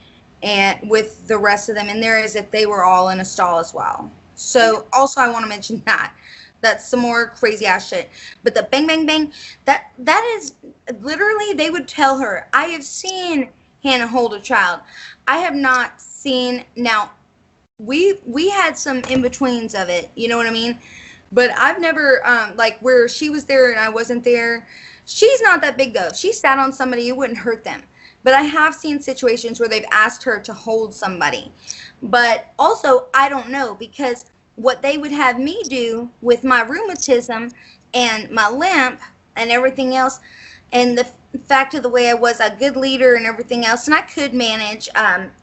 and with the rest of them in there, is if they were all in a stall as well. So also I want to mention that. That's some more crazy ass shit. But the bang, bang, bang, that is literally, they would tell her, I have seen Hannah hold a child. I have not seen, now, we had some in-betweens of it, you know what I mean? But I've never, like, where she was there and I wasn't there. She's not that big, though. If she sat on somebody, it wouldn't hurt them. But I have seen situations where they've asked her to hold somebody. But also, I don't know, because what they would have me do with my rheumatism and my limp and everything else, and the fact of the way I was a good leader and everything else, and I could manage,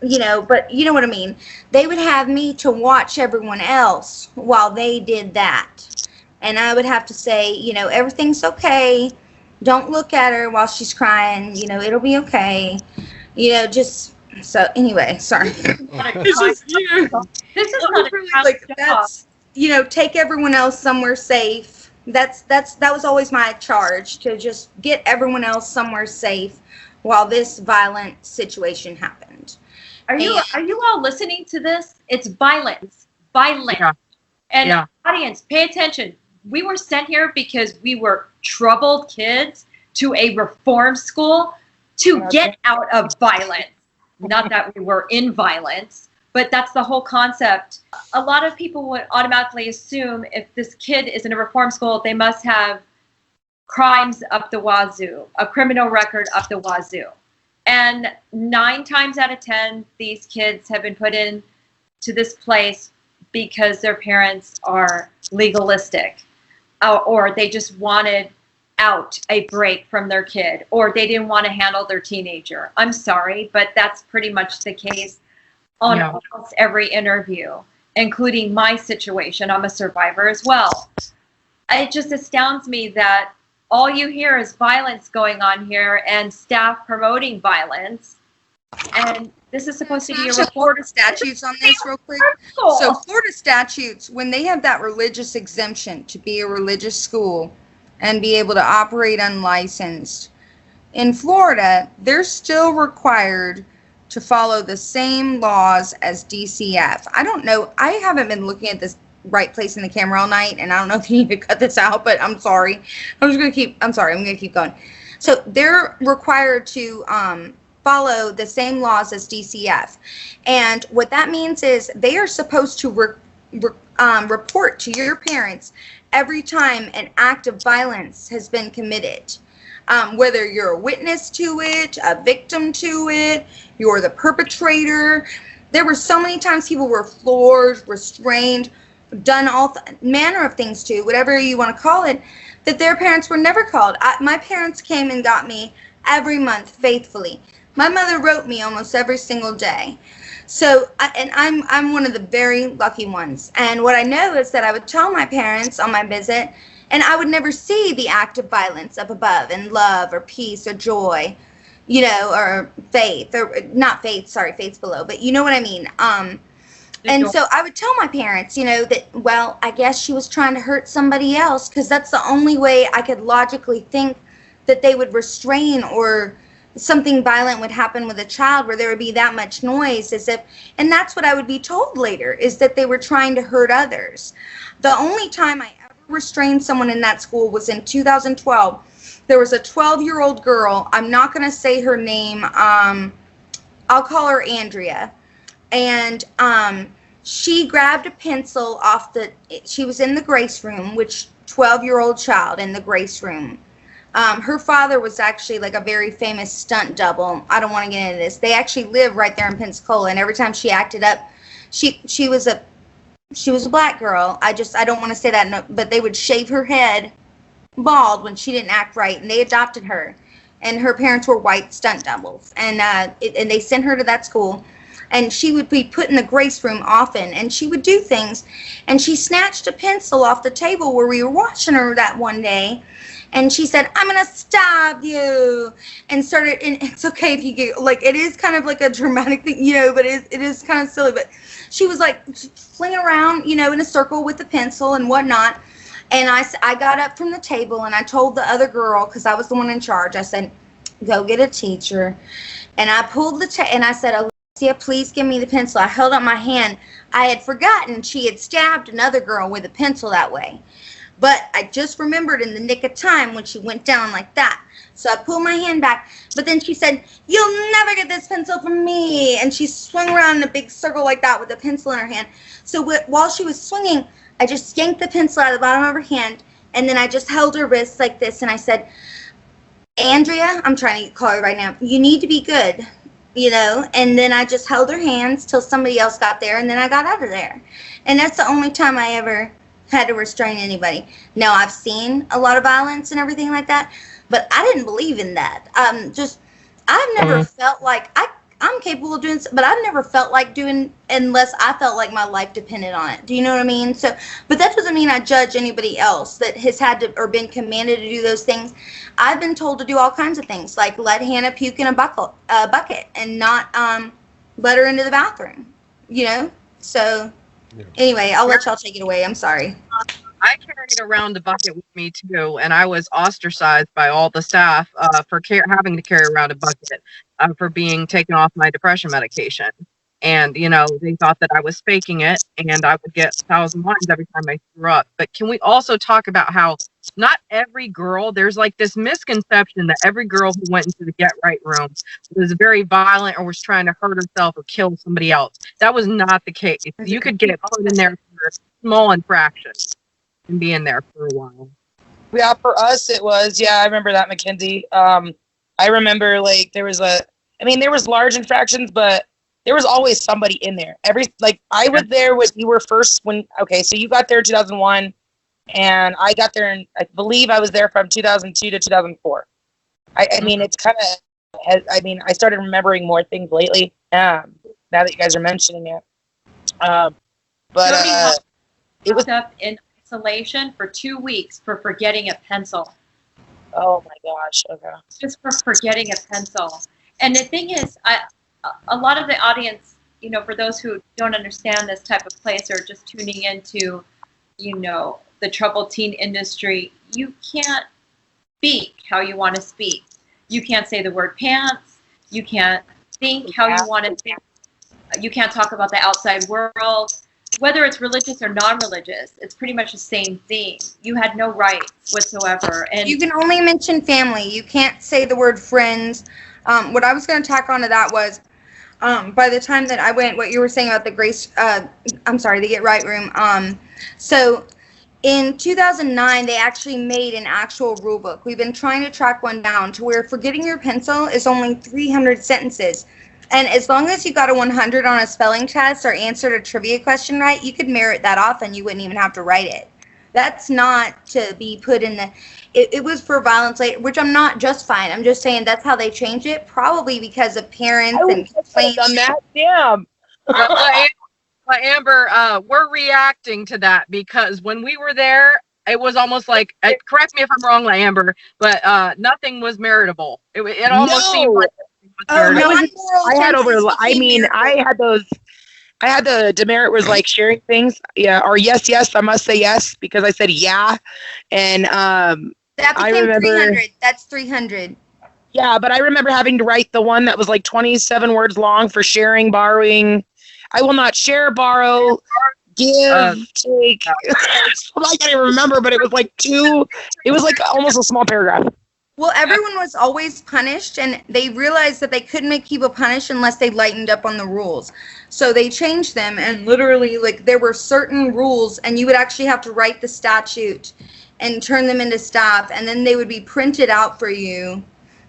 you know, but you know what I mean. They would have me to watch everyone else while they did that. And I would have to say, you know, everything's okay. Don't look at her while she's crying. You know, it'll be okay. You know, just, so anyway, sorry. It's just you. This is not a Like, that's, you know, take everyone else somewhere safe. That was always my charge, to just get everyone else somewhere safe while this violent situation happened. Are you all listening to this? It's violence. Yeah. And audience, pay attention. We were sent here because we were troubled kids to a reform school to get out of violence. Not that we were in violence, but that's the whole concept. A lot of people would automatically assume if this kid is in a reform school, they must have crimes up the wazoo, a criminal record up the wazoo. And 9 times out of 10, these kids have been put in to this place because their parents are legalistic, or they just wanted out a break from their kid, or they didn't want to handle their teenager. I'm sorry, but that's pretty much the case on almost every interview, including my situation. I'm a survivor as well. It just astounds me that all you hear is violence going on here and staff promoting violence. And this is supposed to be a Florida statutes on this real quick. So Florida statutes, when they have that religious exemption to be a religious school and be able to operate unlicensed, in Florida, they're still required to follow the same laws as DCF. I don't know. I haven't been looking at this right place in the camera all night, and I don't know if you need to cut this out, but I'm sorry. I'm going to keep going. So they're required to follow the same laws as DCF. And what that means is they are supposed to report to your parents every time an act of violence has been committed. Whether you're a witness to it, a victim to it, you're the perpetrator. There were so many times people were floored, restrained, done all manner of things to, whatever you want to call it, that their parents were never called. My parents came and got me every month faithfully. My mother wrote me almost every single day. So, and I'm one of the very lucky ones. And what I know is that I would tell my parents on my visit, and I would never see the act of violence up above, and love or peace or joy, you know, or faith, or not faith, sorry, faith's below, but you know what I mean. And so I would tell my parents, you know, that, well, I guess she was trying to hurt somebody else, because that's the only way I could logically think that they would restrain, or something violent would happen with a child where there would be that much noise, as if, and that's what I would be told later, is that they were trying to hurt others. The only time I ever restrained someone in that school was in 2012. There was a 12-year-old girl. I'm not going to say her name. I'll call her Andrea. And she grabbed a pencil she was in the grace room, which 12-year-old child in the grace room. Her father was actually like a very famous stunt double. I don't want to get into this. They actually live right there in Pensacola, and every time she acted up, she was a black girl. I don't want to say that, no, but they would shave her head bald when she didn't act right, and they adopted her. And her parents were white stunt doubles, and they sent her to that school. and she would be put in the grace room often, and she would do things, and she snatched a pencil off the table where we were watching her that one day, and she said, "I'm gonna stab you," and started, and it's okay if you get, like, it is kind of like a dramatic thing, you know, but it is kind of silly, but she was like flinging around, you know, in a circle with the pencil and whatnot. And I got up from the table and I told the other girl, because I was the one in charge, I said, "Go get a teacher." And I pulled and I said, "Alicia, please give me the pencil." I held up my hand. I had forgotten she had stabbed another girl with a pencil that way. But I just remembered in the nick of time when she went down like that. So I pulled my hand back. But then she said, "You'll never get this pencil from me." And she swung around in a big circle like that with a pencil in her hand. So while she was swinging, I just yanked the pencil out of the bottom of her hand. And then I just held her wrist like this. And I said, "Andrea," I'm trying to call her right now, "you need to be good." You know, and then I just held her hands till somebody else got there, and then I got out of there. And that's the only time I ever had to restrain anybody. Now, I've seen a lot of violence and everything like that, but I didn't believe in that. I've never felt like I'm capable of doing, but I've never felt like doing unless I felt like my life depended on it. Do you know what I mean? So, but that doesn't mean I judge anybody else that has had to or been commanded to do those things. I've been told to do all kinds of things, like let Hannah puke in a bucket and not let her into the bathroom. You know? So anyway, I'll let y'all take it away. I'm sorry. I carried around a bucket with me too, and I was ostracized by all the staff for having to carry around a bucket for being taken off my depression medication. And, you know, they thought that I was faking it, and I would get 1,000 lines every time I threw up. But can we also talk about how not every girl, there's like this misconception that every girl who went into the Get Right room was very violent or was trying to hurt herself or kill somebody else. That was not the case. You could get put in there for small infractions and be in there for a while. Yeah, for us it was. Yeah, I remember that, Mackenzie. I remember like there was large infractions, but there was always somebody in there. I was there when you were first so you got there in 2001, and I got there I believe I was there from 2002 to 2004. I mean, it's kind of, I started remembering more things lately, now that you guys are mentioning it. It was up in isolation for 2 weeks for forgetting a pencil. Oh my gosh, okay. Just for forgetting a pencil. And the thing is, a lot of the audience, you know, for those who don't understand this type of place or just tuning into, you know, the troubled teen industry, you can't speak how you want to speak. You can't say the word pants. You can't think how you want to think. You can't talk about the outside world. Whether it's religious or non-religious, it's pretty much the same thing. You had no rights whatsoever. And you can only mention family. You can't say the word friends. What I was going to tack onto that was, by the time that I went, what you were saying about the the Get Right room. So in 2009, they actually made an actual rule book. We've been trying to track one down to where forgetting your pencil is only 300 sentences. And as long as you got a 100 on a spelling test or answered a trivia question right, you could merit that off and you wouldn't even have to write it. That's not to be put in the, it was for violence, which I'm not justifying. I'm just saying that's how they changed it, probably because of parents and complaints. On that, damn. Well, Amber, we're reacting to that because when we were there, it was almost like, correct me if I'm wrong, Amber, but nothing was meritable. It almost seemed like I had the demerit was like sharing things, or yes, I must say yes because I said yeah, and that became 300. That's 300. Yeah, but I remember having to write the one that was like 27 words long for sharing, borrowing. I will not share, borrow, give, take. I can't even remember, but it was like almost a small paragraph. Well, everyone was always punished, and they realized that they couldn't make people punished unless they lightened up on the rules. So they changed them, and literally, like, there were certain rules, and you would actually have to write the statute and turn them into staff, and then they would be printed out for you.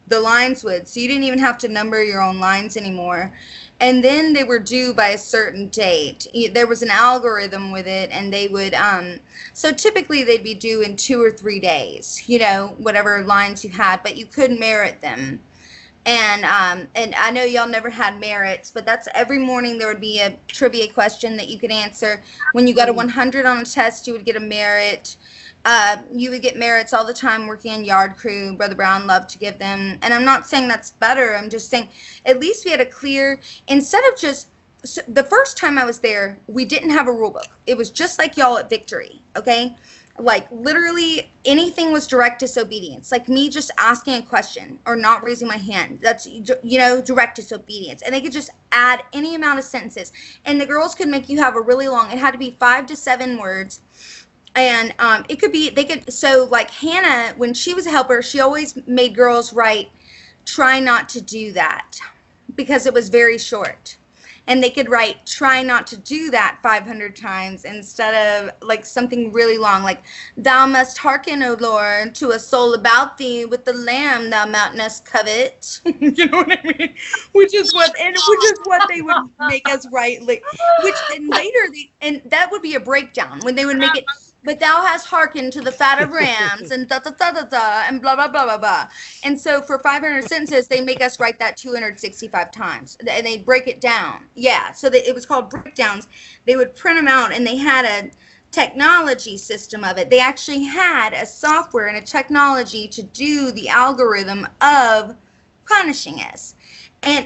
The lines would. So you didn't even have to number your own lines anymore. And then they were due by a certain date. There was an algorithm with it, and they would, so typically they'd be due in 2 or 3 days, you know, whatever lines you had, but you could merit them. And I know y'all never had merits, but that's every morning there would be a trivia question that you could answer. When you got a 100 on a test, you would get a merit. You would get merits all the time working in yard crew. Brother Brown loved to give them. And I'm not saying that's better. I'm just saying at least we had a clear, instead of just, so the first time I was there, we didn't have a rule book. It was just like y'all at Victory, okay? Like literally anything was direct disobedience. Like me just asking a question or not raising my hand. That's, you know, direct disobedience. And they could just add any amount of sentences. And the girls could make you have a really long, it had to be 5 to 7 words. And it could be, they could, so like Hannah, when she was a helper, she always made girls write, try not to do that, because it was very short. And they could write, try not to do that 500 times instead of like something really long, like, thou must hearken, O Lord, to a soul about thee with the lamb thou mountainest covet. You know what I mean? Which is what they would make us write, like, which, and later, and that would be a breakdown when they would make it, but thou hast hearkened to the fat of rams and da-da-da-da-da and blah, blah, blah, blah, blah. And so for 500 sentences, they make us write that 265 times. And they break it down. Yeah, so it was called breakdowns. They would print them out, and they had a technology system of it. They actually had a software and a technology to do the algorithm of punishing us.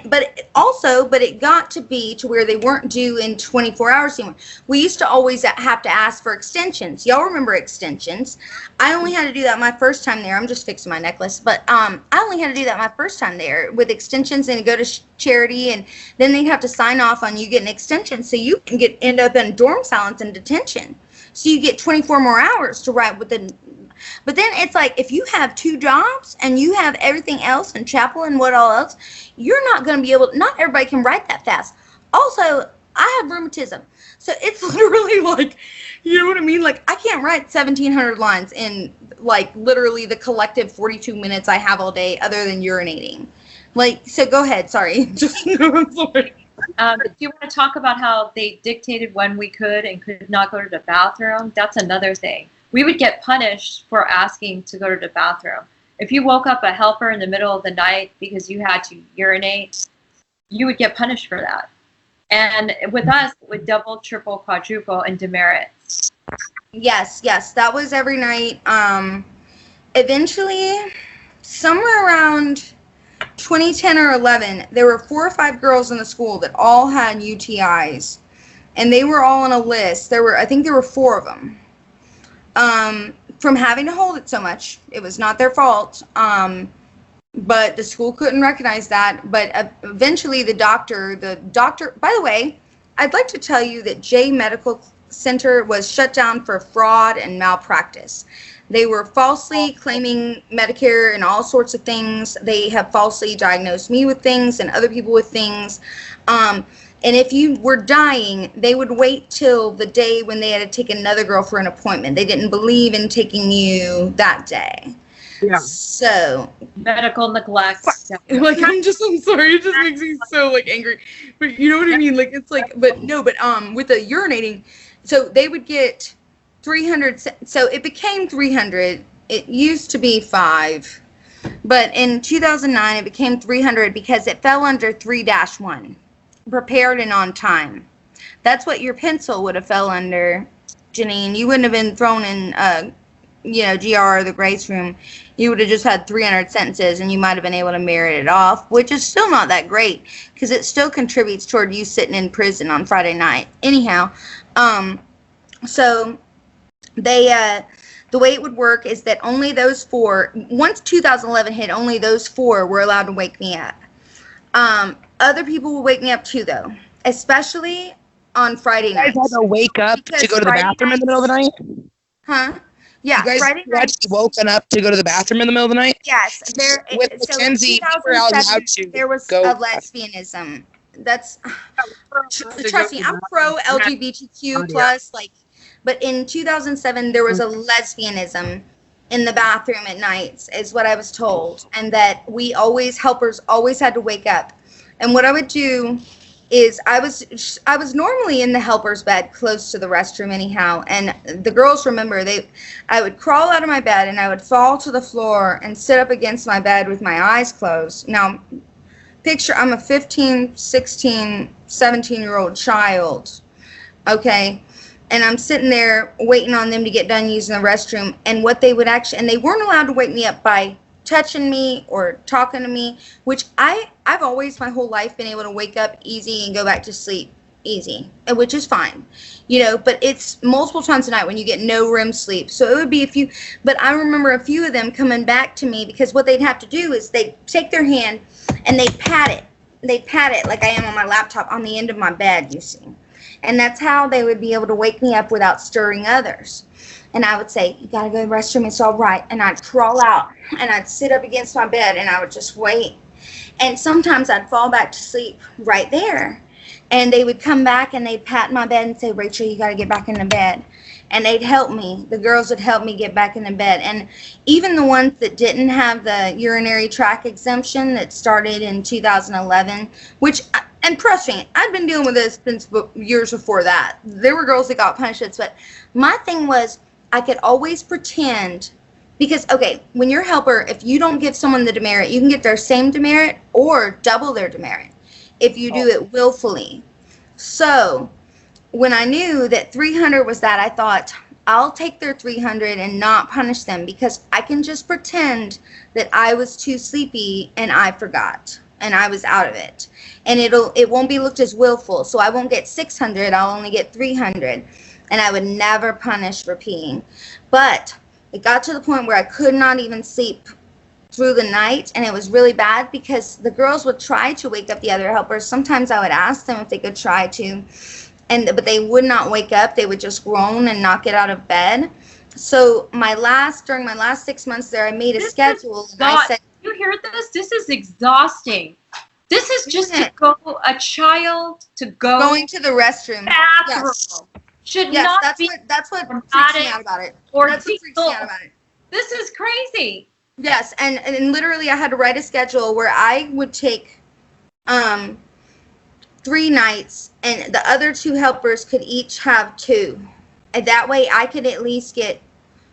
But it got to be to where they weren't due in 24 hours anymore. We used to always have to ask for extensions. Y'all remember extensions? I only had to do that my first time there. I'm just fixing my necklace. But I only had to do that my first time there with extensions, and go to charity, and then they'd have to sign off on you getting an extension, so you can end up in dorm silence and detention. So you get 24 more hours to write within. But then it's like, if you have 2 jobs and you have everything else in chapel and what all else, you're not going to be able to, not everybody can write that fast. Also, I have rheumatism. So it's literally like, you know what I mean? Like, I can't write 1,700 lines in, like, literally the collective 42 minutes I have all day other than urinating. Like, so go ahead. Sorry. Just, I'm sorry. Do you want to talk about how they dictated when we could and could not go to the bathroom? That's another thing. We would get punished for asking to go to the bathroom. If you woke up a helper in the middle of the night because you had to urinate, you would get punished for that. And with us, it would double, triple, quadruple, and demerits. Yes, that was every night. Eventually, somewhere around 2010 or 11, there were 4 or 5 girls in the school that all had UTIs, and they were all on a list. I think there were 4 of them. From having to hold it so much. It was not their fault. But the school couldn't recognize that. But eventually the doctor, by the way, I'd like to tell you that J Medical Center was shut down for fraud and malpractice. They were falsely claiming Medicare and all sorts of things. They have falsely diagnosed me with things and other people with things. And if you were dying, they would wait till the day when they had to take another girl for an appointment. They didn't believe in taking you that day. Yeah. So Medical neglect. like, I'm sorry, it just makes me so like angry. But you know what I mean? Like, it's like, but with the urinating, so they would get 300. So it became 300. It used to be 5, but in 2009 it became 300 because it fell under 3-1. Prepared and on time. That's what your pencil would have fell under, Jeneen. You wouldn't have been thrown in, GR or the grace room. You would have just had 300 sentences, and you might have been able to merit it off, which is still not that great, because it still contributes toward you sitting in prison on Friday night. Anyhow, so they, the way it would work is that only those 4, once 2011 hit, only those 4 were allowed to wake me up. Other people will wake me up too, though, especially on Friday nights. You guys had to wake up to go to the bathroom in the middle of the night? Huh? Yeah, you guys Friday nights. Woken up to go to the bathroom in the middle of the night? Yes. With Mackenzie, we were allowed to there was go a lesbianism. That's, trust me, I'm pro LGBTQ plus, like, but in 2007, there was a lesbianism in the bathroom at nights, is what I was told, and that helpers always had to wake up. And what I would do is I was normally in the helper's bed close to the restroom anyhow, and the girls remember I would crawl out of my bed and I would fall to the floor and sit up against my bed with my eyes closed. Now, picture, I'm a 15, 16, 17-year-old child, okay? And I'm sitting there waiting on them to get done using the restroom. And what they would actually, and they weren't allowed to wake me up by touching me or talking to me, which I've always my whole life been able to wake up easy and go back to sleep easy, which is fine, you know, but it's multiple times a night when you get no REM sleep. So it would be a few, but I remember a few of them coming back to me because what they'd have to do is they take their hand and they pat it. They pat it like I am on my laptop on the end of my bed, you see. And that's how they would be able to wake me up without stirring others. And I would say, you got to go to the restroom, it's all right. And I'd crawl out and I'd sit up against my bed and I would just wait. And sometimes I'd fall back to sleep right there. And they would come back and they'd pat my bed and say, Rachel, you got to get back in the bed. And they'd help me. The girls would help me get back in the bed. And even the ones that didn't have the urinary tract exemption that started in 2011, which, and trust me, I've been dealing with this since years before that. There were girls that got punished, but my thing was I could always pretend, because, okay, when you're a helper, if you don't give someone the demerit, you can get their same demerit or double their demerit if you do it willfully. So when I knew that 300 was that, I thought, I'll take their 300 and not punish them because I can just pretend that I was too sleepy and I forgot and I was out of it. And it won't be looked as willful. So I won't get 600, I'll only get 300. And I would never punish for peeing. But it got to the point where I could not even sleep through the night, and it was really bad because the girls would try to wake up the other helpers. Sometimes I would ask them if they could try to, but they would not wake up. They would just groan and not get out of bed. So during my last 6 months there, I made a schedule. And I said, you hear this? This is exhausting. This is just a child to go going to the restroom. Bathroom. Yes. Should Yes, not that's be what freaks me out about it. That's what freaks me out about it. This is crazy. Yes, and literally I had to write a schedule where I would take 3 nights and the other 2 helpers could each have 2. And that way I could at least get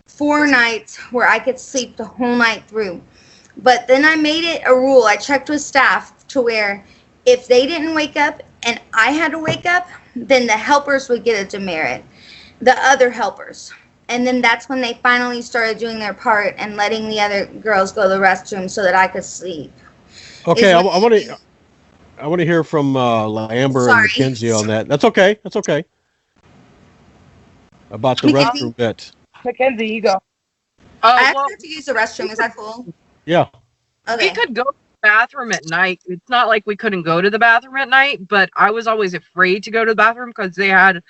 4 nights where I could sleep the whole night through. But then I made it a rule. I checked with staff to where if they didn't wake up and I had to wake up, then the helpers would get a demerit, the other helpers. And then that's when they finally started doing their part and letting the other girls go to the restroom so that I could sleep. Okay, I want to hear from LaAmber and Mackenzie on that. That's okay. That's okay. About the restroom bit. Mackenzie, you go. I actually have to use the restroom. Is that cool? Yeah. We Okay. could go to the bathroom at night. It's not like we couldn't go to the bathroom at night, but I was always afraid to go to the bathroom because they had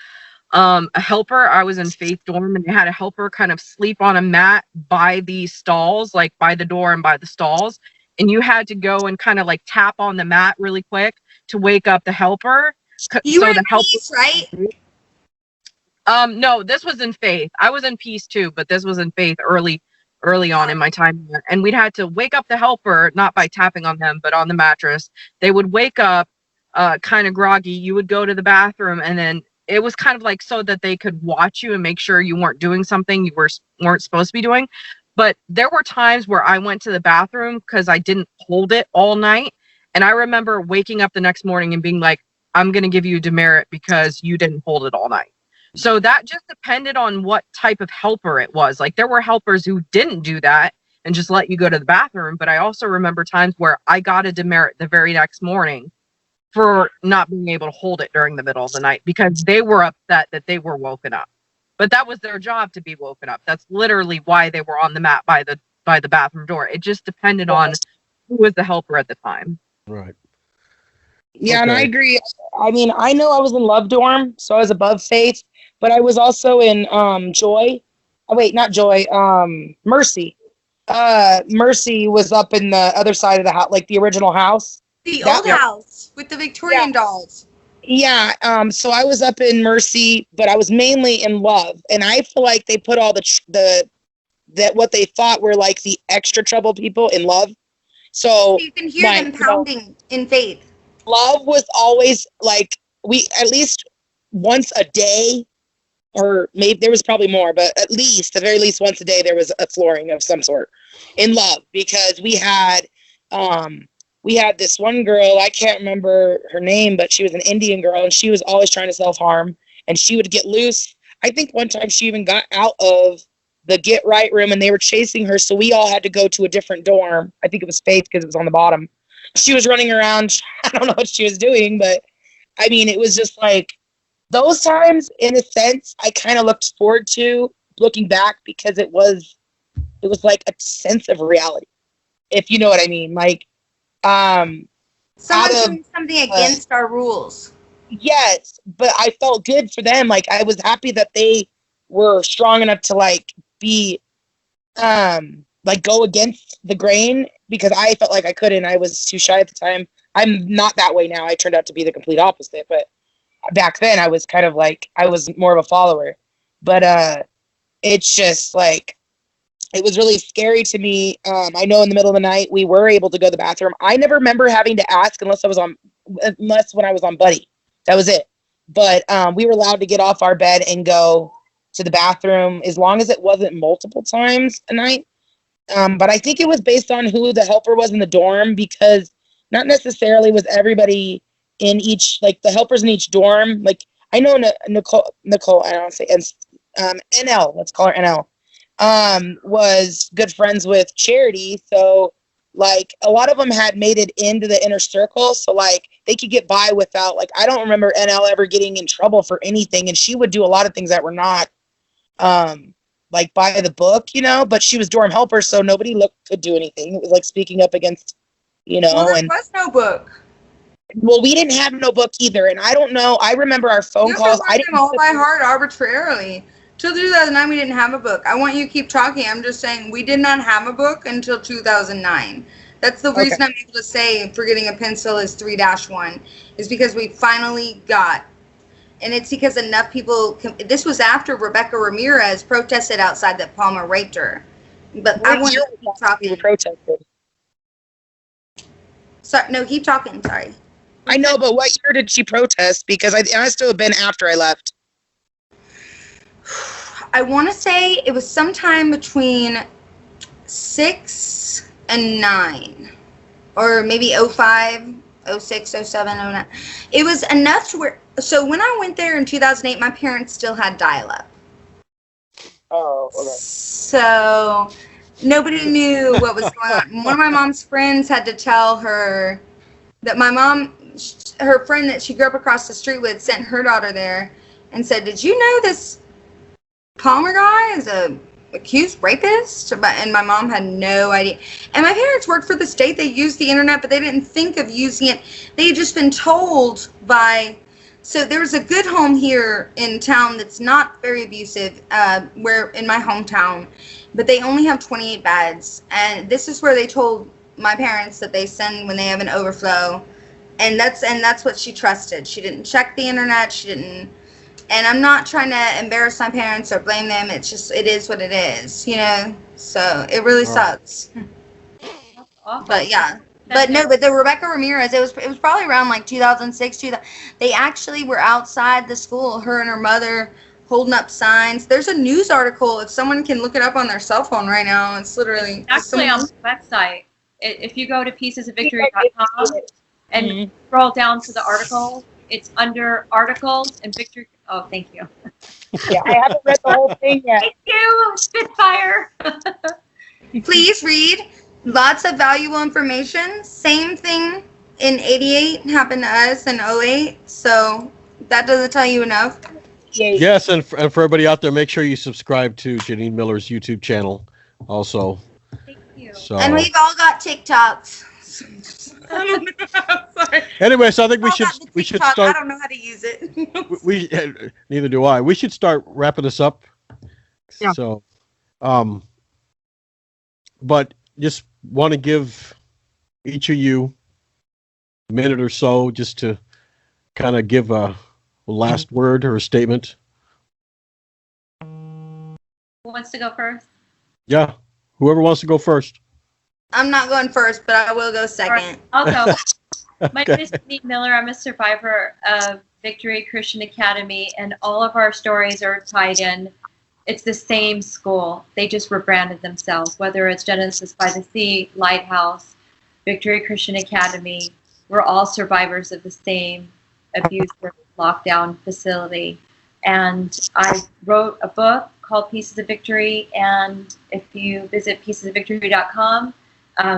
a helper. I was in Faith dorm and they had a helper kind of sleep on a mat by the stalls, like by the door and by the stalls. And you had to go and kind of like tap on the mat really quick to wake up the helper. You were in Peace, right? No, this was in Faith. I was in Peace too, but this was in Faith early on in my time. And we'd had to wake up the helper, not by tapping on them, but on the mattress. They would wake up kind of groggy. You would go to the bathroom and then it was kind of like so that they could watch you and make sure you weren't doing something you weren't supposed to be doing. But there were times where I went to the bathroom because I didn't hold it all night. And I remember waking up the next morning and being like, I'm going to give you a demerit because you didn't hold it all night. So that just depended on what type of helper it was. Like there were helpers who didn't do that and just let you go to the bathroom. But I also remember times where I got a demerit the very next morning for not being able to hold it during the middle of the night because they were upset that they were woken up. But that was their job to be woken up. That's literally why they were on the mat by the bathroom door. It just depended on who was the helper at the time. Right. Yeah, and I agree. I mean, I know I was in Love Dorm, so I was above Faith, but I was also in Joy. Oh, wait, not Joy. Mercy. Mercy was up in the other side of the house, like the original house. The old house with the Victorian dolls. Yeah, so I was up in Mercy, but I was mainly in Love, and I feel like they put all that what they thought were like the extra trouble people in Love. So you can hear them pounding in Faith. Love was always like we at least once a day, or maybe there was probably more, but at the very least once a day there was a flooring of some sort in Love because we had we had this one girl, I can't remember her name, but she was an Indian girl, and she was always trying to self-harm, and she would get loose. I think one time she even got out of the Get Right room, and they were chasing her, so we all had to go to a different dorm. I think it was Faith because it was on the bottom. She was running around. I don't know what she was doing, but, I mean, it was just like, those times, in a sense, I kind of looked forward to looking back because it was like a sense of reality, if you know what I mean. Like, Someone doing something against our rules. Yes, but I felt good for them. Like, I was happy that they were strong enough to like be, like go against the grain, because I felt like I couldn't. I was too shy at the time. I'm not that way now. I turned out to be the complete opposite, but back then I was kind of like, I was more of a follower. But it's just like, it was really scary to me. I know in the middle of the night we were able to go to the bathroom. I never remember having to ask unless when I was on Buddy. That was it. But we were allowed to get off our bed and go to the bathroom as long as it wasn't multiple times a night. But I think it was based on who the helper was in the dorm, because not necessarily was everybody in each, like the helpers in each dorm. Like, I know Nicole, I don't say, NL, let's call her NL, was good friends with Charity. So like a lot of them had made it into the inner circle. So like they could get by without, like, I don't remember NL ever getting in trouble for anything. And she would do a lot of things that were not, like by the book, you know, but she was dorm helper. So nobody could do anything. It was like speaking up against, you know, well, there was no book. Well, we didn't have no book either. And I don't know. I remember our phone calls. I didn't all by heart arbitrarily. Till 2009, we didn't have a book. I want you to keep talking. I'm just saying we did not have a book until 2009. That's the reason I'm able to say forgetting a pencil is 3-1, is because we finally got, and it's because enough people, this was after Rebecca Ramirez protested outside that Palmer raped her. But I want to keep talking. Protested. Sorry, no, keep talking, sorry. I know, but what year did she protest? Because I must have been after I left. I want to say it was sometime between 6 and 9, or maybe 05, 06, 07, 09. It was enough to where, so when I went there in 2008, my parents still had dial-up. Oh, okay. So nobody knew what was going on. One of my mom's friends had to tell her that my mom, her friend that she grew up across the street with, sent her daughter there and said, "Did you know this Palmer guy is a accused rapist?" And my mom had no idea. And my parents worked for the state. They used the internet, but they didn't think of using it. They had just been told by, so there was a good home here in town that's not very abusive, where in my hometown, but they only have 28 beds. And this is where they told my parents that they send when they have an overflow. And that's what she trusted. She didn't check the internet. She didn't. And I'm not trying to embarrass my parents or blame them. It's just, it is what it is, you know? So it really sucks. That's awful. But yeah. But no, but the Rebecca Ramirez, it was probably around like 2006, they actually were outside the school, her and her mother holding up signs. There's a news article, if someone can look it up on their cell phone right now, it's literally. Actually on the website. If you go to piecesofvictory.com and scroll down to the article, it's under articles and victory. Oh, thank you. Yeah, I haven't read the whole thing yet. Thank you, Spitfire. Please read. Lots of valuable information. Same thing in 88 happened to us in 08. So that doesn't tell you enough. Yes, and for everybody out there, make sure you subscribe to Jeneen Miller's YouTube channel also. Thank you. So. And we've all got TikToks. Sorry. Anyway, so I think we should start. I don't know how to use it. we neither do I. We should start wrapping this up. Yeah. So, but just want to give each of you a minute or so just to kind of give a last word or a statement. Who wants to go first? Yeah, whoever wants to go first. I'm not going first, but I will go second. I'll go. Okay. My name is Jeneen Miller. I'm a survivor of Victory Christian Academy, and all of our stories are tied in. It's the same school. They just rebranded themselves, whether it's Genesis by the Sea, Lighthouse, Victory Christian Academy. We're all survivors of the same abusive lockdown facility. And I wrote a book called Pieces of Victory, and if you visit piecesofvictory.com,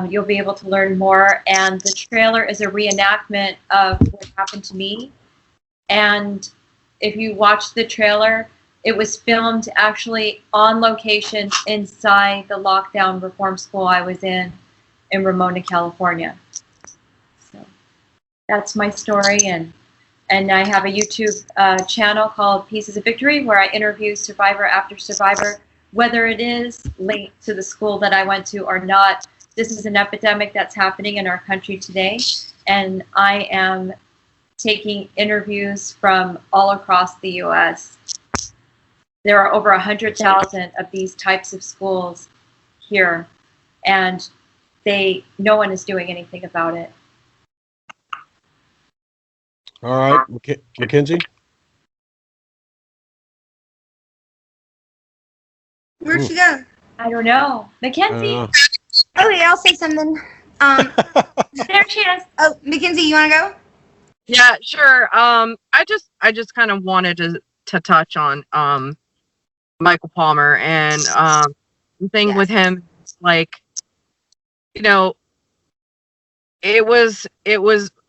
you'll be able to learn more. And the trailer is a reenactment of what happened to me. And if you watch the trailer, it was filmed actually on location inside the lockdown reform school I was in Ramona, California. So that's my story, and I have a YouTube channel called Pieces of Victory where I interview survivor after survivor, whether it is linked to the school that I went to or not. This is an epidemic that's happening in our country today, and I am taking interviews from all across the U.S. There are over 100,000 of these types of schools here, and no one is doing anything about it. All right, Mackenzie? Where'd she go? I don't know. Mackenzie? Oh, yeah, I'll say something. There she is. Oh, Mackenzie, you want to go? Yeah, sure. I just kind of wanted to touch on Michael Palmer, and the thing with him, like, you know, it was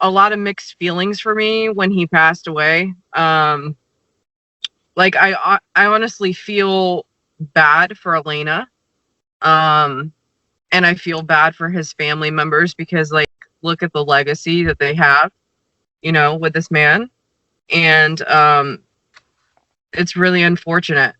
a lot of mixed feelings for me when he passed away. Like I honestly feel bad for Elena, and I feel bad for his family members, because, like, look at the legacy that they have, you know, with this man, and it's really unfortunate.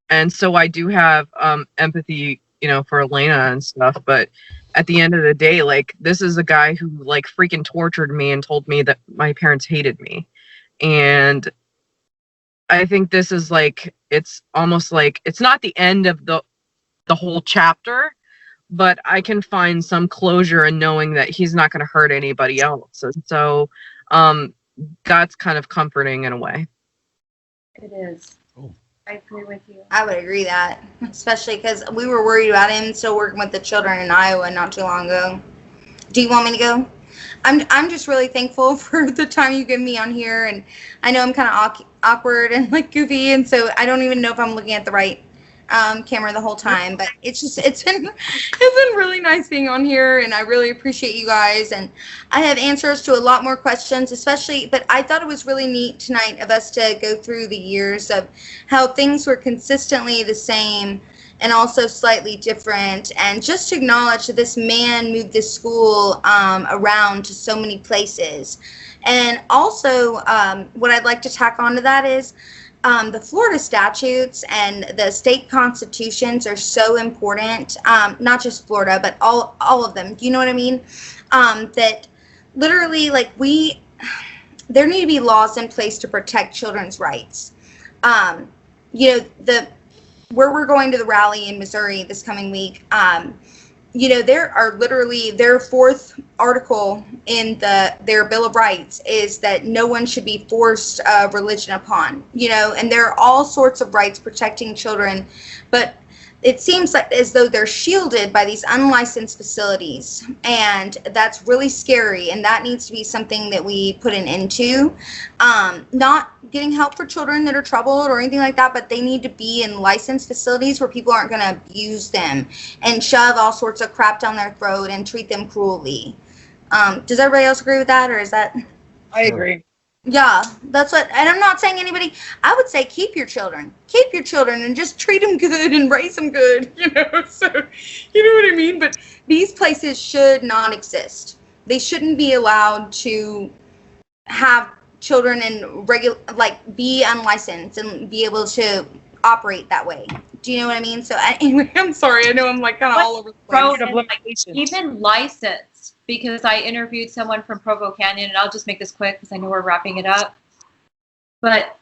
And so I do have empathy, you know, for Elena and stuff, but at the end of the day, like, this is a guy who, like, freaking tortured me and told me that my parents hated me. And I think this is, like, it's almost like it's not the end of the whole chapter, but I can find some closure in knowing that he's not going to hurt anybody else. And so that's kind of comforting in a way. It is. Oh. I agree with you. I would agree that, especially because we were worried about him still working with the children in Iowa not too long ago. Do you want me to go? I'm just really thankful for the time you give me on here, and I know I'm kind of awkward and, like, goofy, and so I don't even know if I'm looking at the right camera the whole time, but it's been really nice being on here, and I really appreciate you guys, and I have answers to a lot more questions, especially, but I thought it was really neat tonight of us to go through the years of how things were consistently the same and also slightly different, and just to acknowledge that this man moved this school around to so many places. And also what I'd like to tack onto that is the Florida statutes and the state constitutions are so important, not just Florida, but all of them. Do you know what I mean? That literally, like, there need to be laws in place to protect children's rights. You know, where we're going to the rally in Missouri this coming week, you know, there are literally, their fourth article in their Bill of Rights is that no one should be forced religion upon, you know, and there are all sorts of rights protecting children, but it seems like as though they're shielded by these unlicensed facilities, and that's really scary, and that needs to be something that we put an end to. Not getting help for children that are troubled or anything like that, but they need to be in licensed facilities where people aren't going to abuse them and shove all sorts of crap down their throat and treat them cruelly. Does everybody else agree with that, or is that? I agree. Yeah, that's what, and I'm not saying anybody, I would say keep your children and just treat them good and raise them good, you know, so, you know what I mean? But these places should not exist. They shouldn't be allowed to have children and be unlicensed and be able to operate that way. Do you know what I mean? So anyway, I'm sorry, I know I'm like kind of all over the place. Road of limitations. Even licensed, because I interviewed someone from Provo Canyon, and I'll just make this quick because I know we're wrapping it up. But,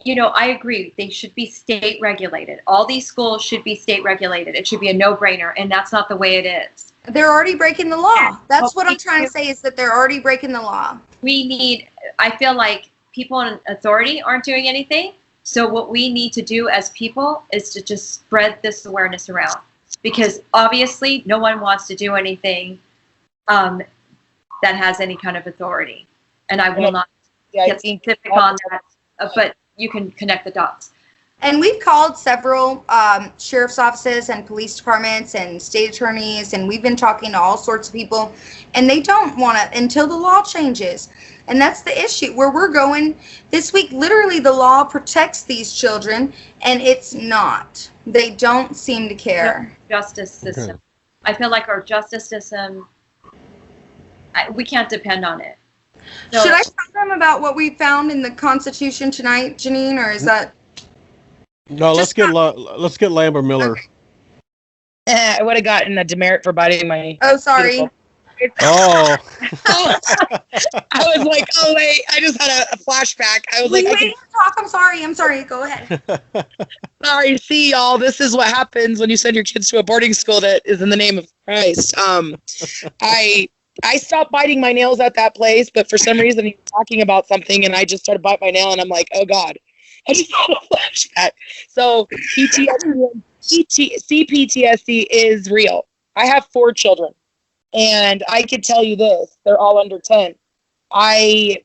you know, I agree. They should be state regulated. All these schools should be state regulated. It should be a no-brainer, and that's not the way it is. They're already breaking the law. That's what I'm trying to say, is that they're already breaking the law. I feel like people in authority aren't doing anything. So what we need to do as people is to just spread this awareness around, because obviously no one wants to do anything that has any kind of authority. And I will not Yeah, I get think specific on that, but you can connect the dots. And we've called several sheriff's offices and police departments and state attorneys, and we've been talking to all sorts of people, and they don't want to until the law changes. And that's the issue. Where we're going this week, literally the law protects these children, and it's not. They don't seem to care. Justice system. I feel like our justice system, we can't depend on it. So, should I tell them about what we found in the Constitution tonight, Jeneen, or is that... No, let's get LaAmber Miller. I would have gotten a demerit for biting my. Oh, sorry. Oh. I was like, oh wait, I just had a flashback. I was Wait, like, wait, talk. I'm sorry. Go ahead. sorry. See, y'all, this is what happens when you send your kids to a boarding school that is in the name of Christ. I stopped biting my nails at that place, but for some reason he was talking about something, and I just started biting my nail, and I'm like, oh God. I just had a flashback. So CPTSD is real. I have 4 children, and I can tell you this: they're all under 10. My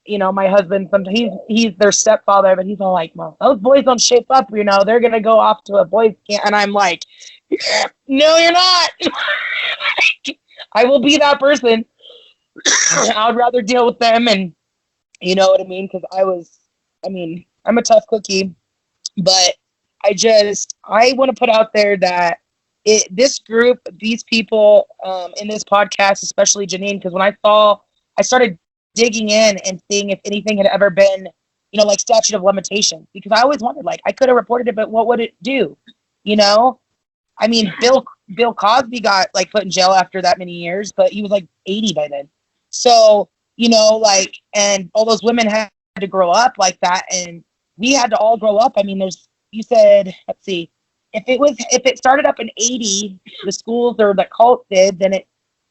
husband, sometimes he's their stepfather, but he's all like, "Well, those boys don't shape up. They're gonna go off to a boys' camp," and I'm like, "No, you're not. I will be that person. I would rather deal with them, and you know what I mean? Because I'm a tough cookie, but I want to put out there that this group, these people in this podcast, especially Jeneen, because when I started digging in and seeing if anything had ever been, like statute of limitations, because I always wondered, like, I could have reported it, but what would it do? Bill Cosby got like put in jail after that many years, but he was like 80 by then. So, and all those women had to grow up like that, and we had to all grow up. Let's see, if it started up in 80, the schools or the cult did, then it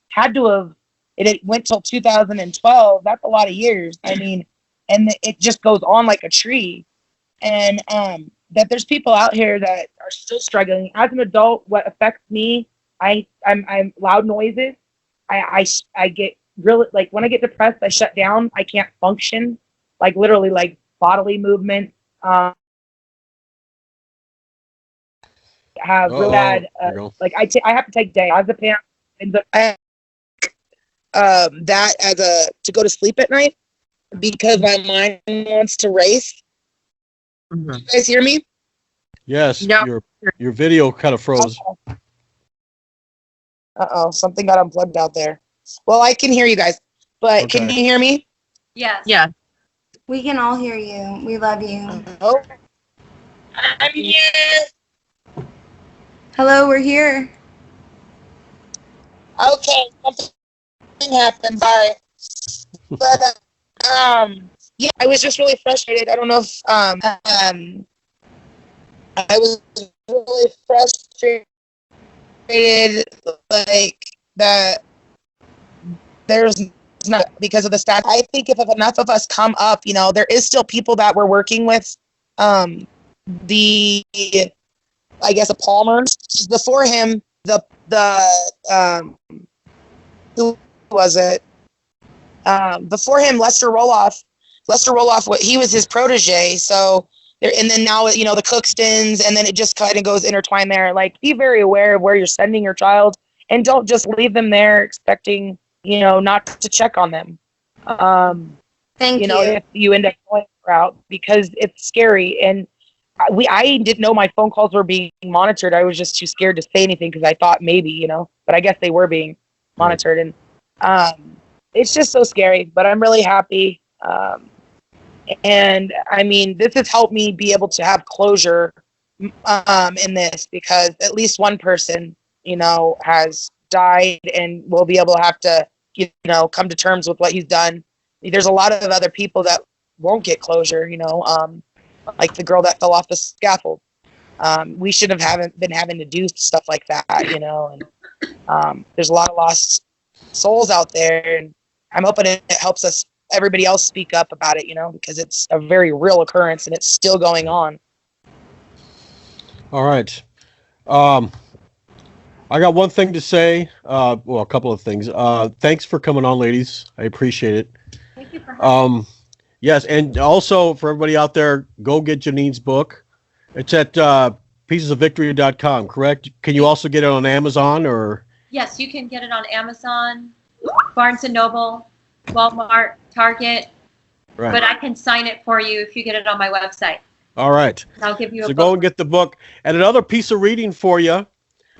had to have, it went till 2012. That's a lot of years. And it just goes on like a tree. And that there's people out here that are still struggling. As an adult, what affects me, I'm loud noises. I get really, like, when I get depressed, I shut down. I can't function, like literally, like bodily movement. Have really bad, I have to take diazepam to go to sleep at night because my mind wants to race. Mm-hmm. You guys hear me? Yes. Yep. Your video kind of froze. Uh-oh, something got unplugged out there. Well, I can hear you guys, but okay. Can you hear me? Yes. Yeah. We can all hear you. We love you. Oh, I'm here. Hello, we're here. Okay, something happened. Sorry, but yeah, I was just really frustrated. I don't know if I was really frustrated, like that. There's not, because of the stats. I think if enough of us come up, there is still people that we're working with. The Palmers before him, who was it? Before him, Lester Roloff, he was his protege. So there, and then now, the Cookstons, and then it just kind of goes intertwined there. Like, be very aware of where you're sending your child, and don't just leave them there expecting, not to check on them. Thank you. If you end up going out, because it's scary. And I didn't know my phone calls were being monitored. I was just too scared to say anything because I thought maybe, but I guess they were being monitored. And it's just so scary, but I'm really happy. And this has helped me be able to have closure in this, because at least one person, has died, and will be able to have to, come to terms with what he's done. There's a lot of other people that won't get closure, like the girl that fell off the scaffold. We shouldn't have been having to do stuff like that, and there's a lot of lost souls out there, and I'm hoping it helps everybody else speak up about it, because it's a very real occurrence and it's still going on. All right. I got one thing to say. Well, a couple of things. Thanks for coming on, ladies. I appreciate it. Thank you for having me. Yes, and also for everybody out there, go get Janeen's book. It's at piecesofvictory.com, correct? Can you also get it on Amazon or? Yes, you can get it on Amazon, Barnes & Noble, Walmart, Target, Right. but I can sign it for you if you get it on my website. All right. I'll give you a So book. go and get the book. And another piece of reading for you.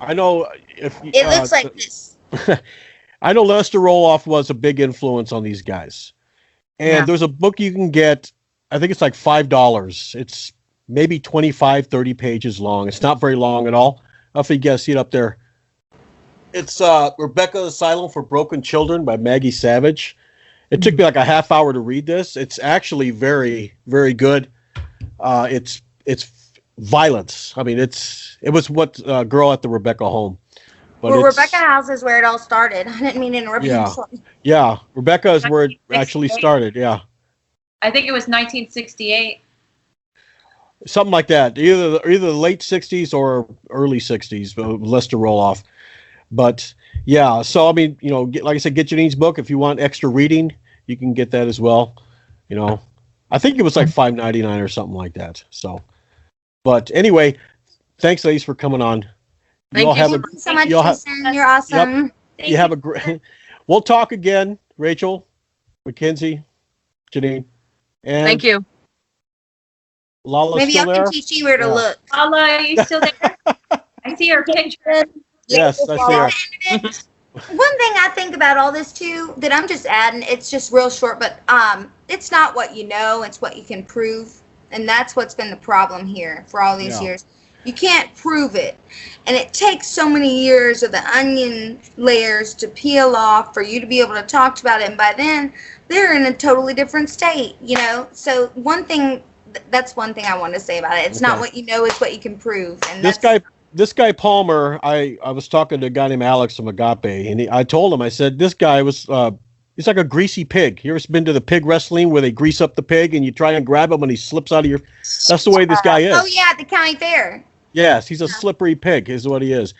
I know if It looks like this. I know Lester Roloff was a big influence on these guys. And Yeah. there's a book you can get, I think it's like $5. It's maybe 25, 30 pages long. It's not very long at all. If you guys see it up there. It's Rebecca Asylum for Broken Children by Maggie Savage. It took me like a half hour to read this. It's actually very, very good. It's violence. I mean, it was what Girl at the Rebecca Home. But Well, it's- Rebecca House is where it all started. I didn't mean to interrupt Yeah. you. Sorry. Yeah, Rebecca is where it actually started. Yeah, I think it was 1968. something like that. Either the late '60s or early '60s. Lester Roloff. But yeah, so I mean, like I said, get Janeen's book if you want extra reading. You can get that as well. I think it was like $5.99 or something like that. So, but anyway, thanks, ladies, for coming on. Thank all you have Thank a you so much, you'll have- Jason. You're awesome. Thank you have a great. We'll talk again, Rachel, Mackenzie, Janeen, and Thank you. Lala's Maybe still I there. can teach you where to Yeah. look. Paula, are you still there? I see your picture. Yes, I see her. One thing I think about all this too, that I'm just adding, it's just real short, but it's not what you know, it's what you can prove. And that's what's been the problem here for all these Yeah. years. You can't prove it. And it takes so many years of the onion layers to peel off for you to be able to talk about it. And by then, they're in a totally different state, So that's one thing I want to say about it. It's not Okay. what you know, it's what you can prove. And This guy Palmer, I was talking to a guy named Alex from Agape, and I told him, I said, this guy was, he's like a greasy pig. You ever been to the pig wrestling where they grease up the pig and you try and grab him and he slips out of your, that's the way this guy is. Oh yeah, at the county fair. Yes, he's a slippery pig is what he is.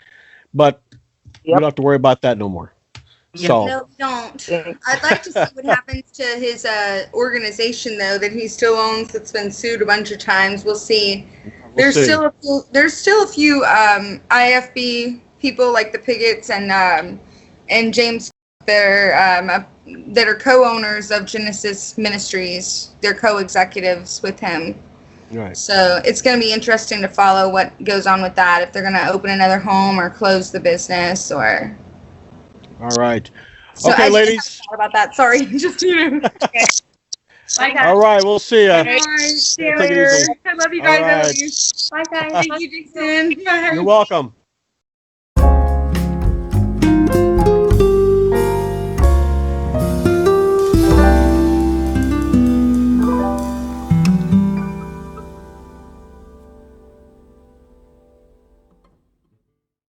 But we don't have to worry about that no more. Yeah. So, No, don't. I'd like to see what happens to his organization, though, that he still owns. That's been sued a bunch of times. We'll see. we'll see. There's still a few IFB people like the Pigots and James that are co-owners of Genesis Ministries. They're co-executives with him. Right. So it's going to be interesting to follow what goes on with that. If they're going to open another home or close the business or. All right. So Okay, I ladies. just thought about that. Sorry, just Bye, guys. All right, we'll see ya. Bye. See you Take it later. easy. I love you All guys. I right. love you. Bye, guys. Thank you, Jason. Bye. You're welcome.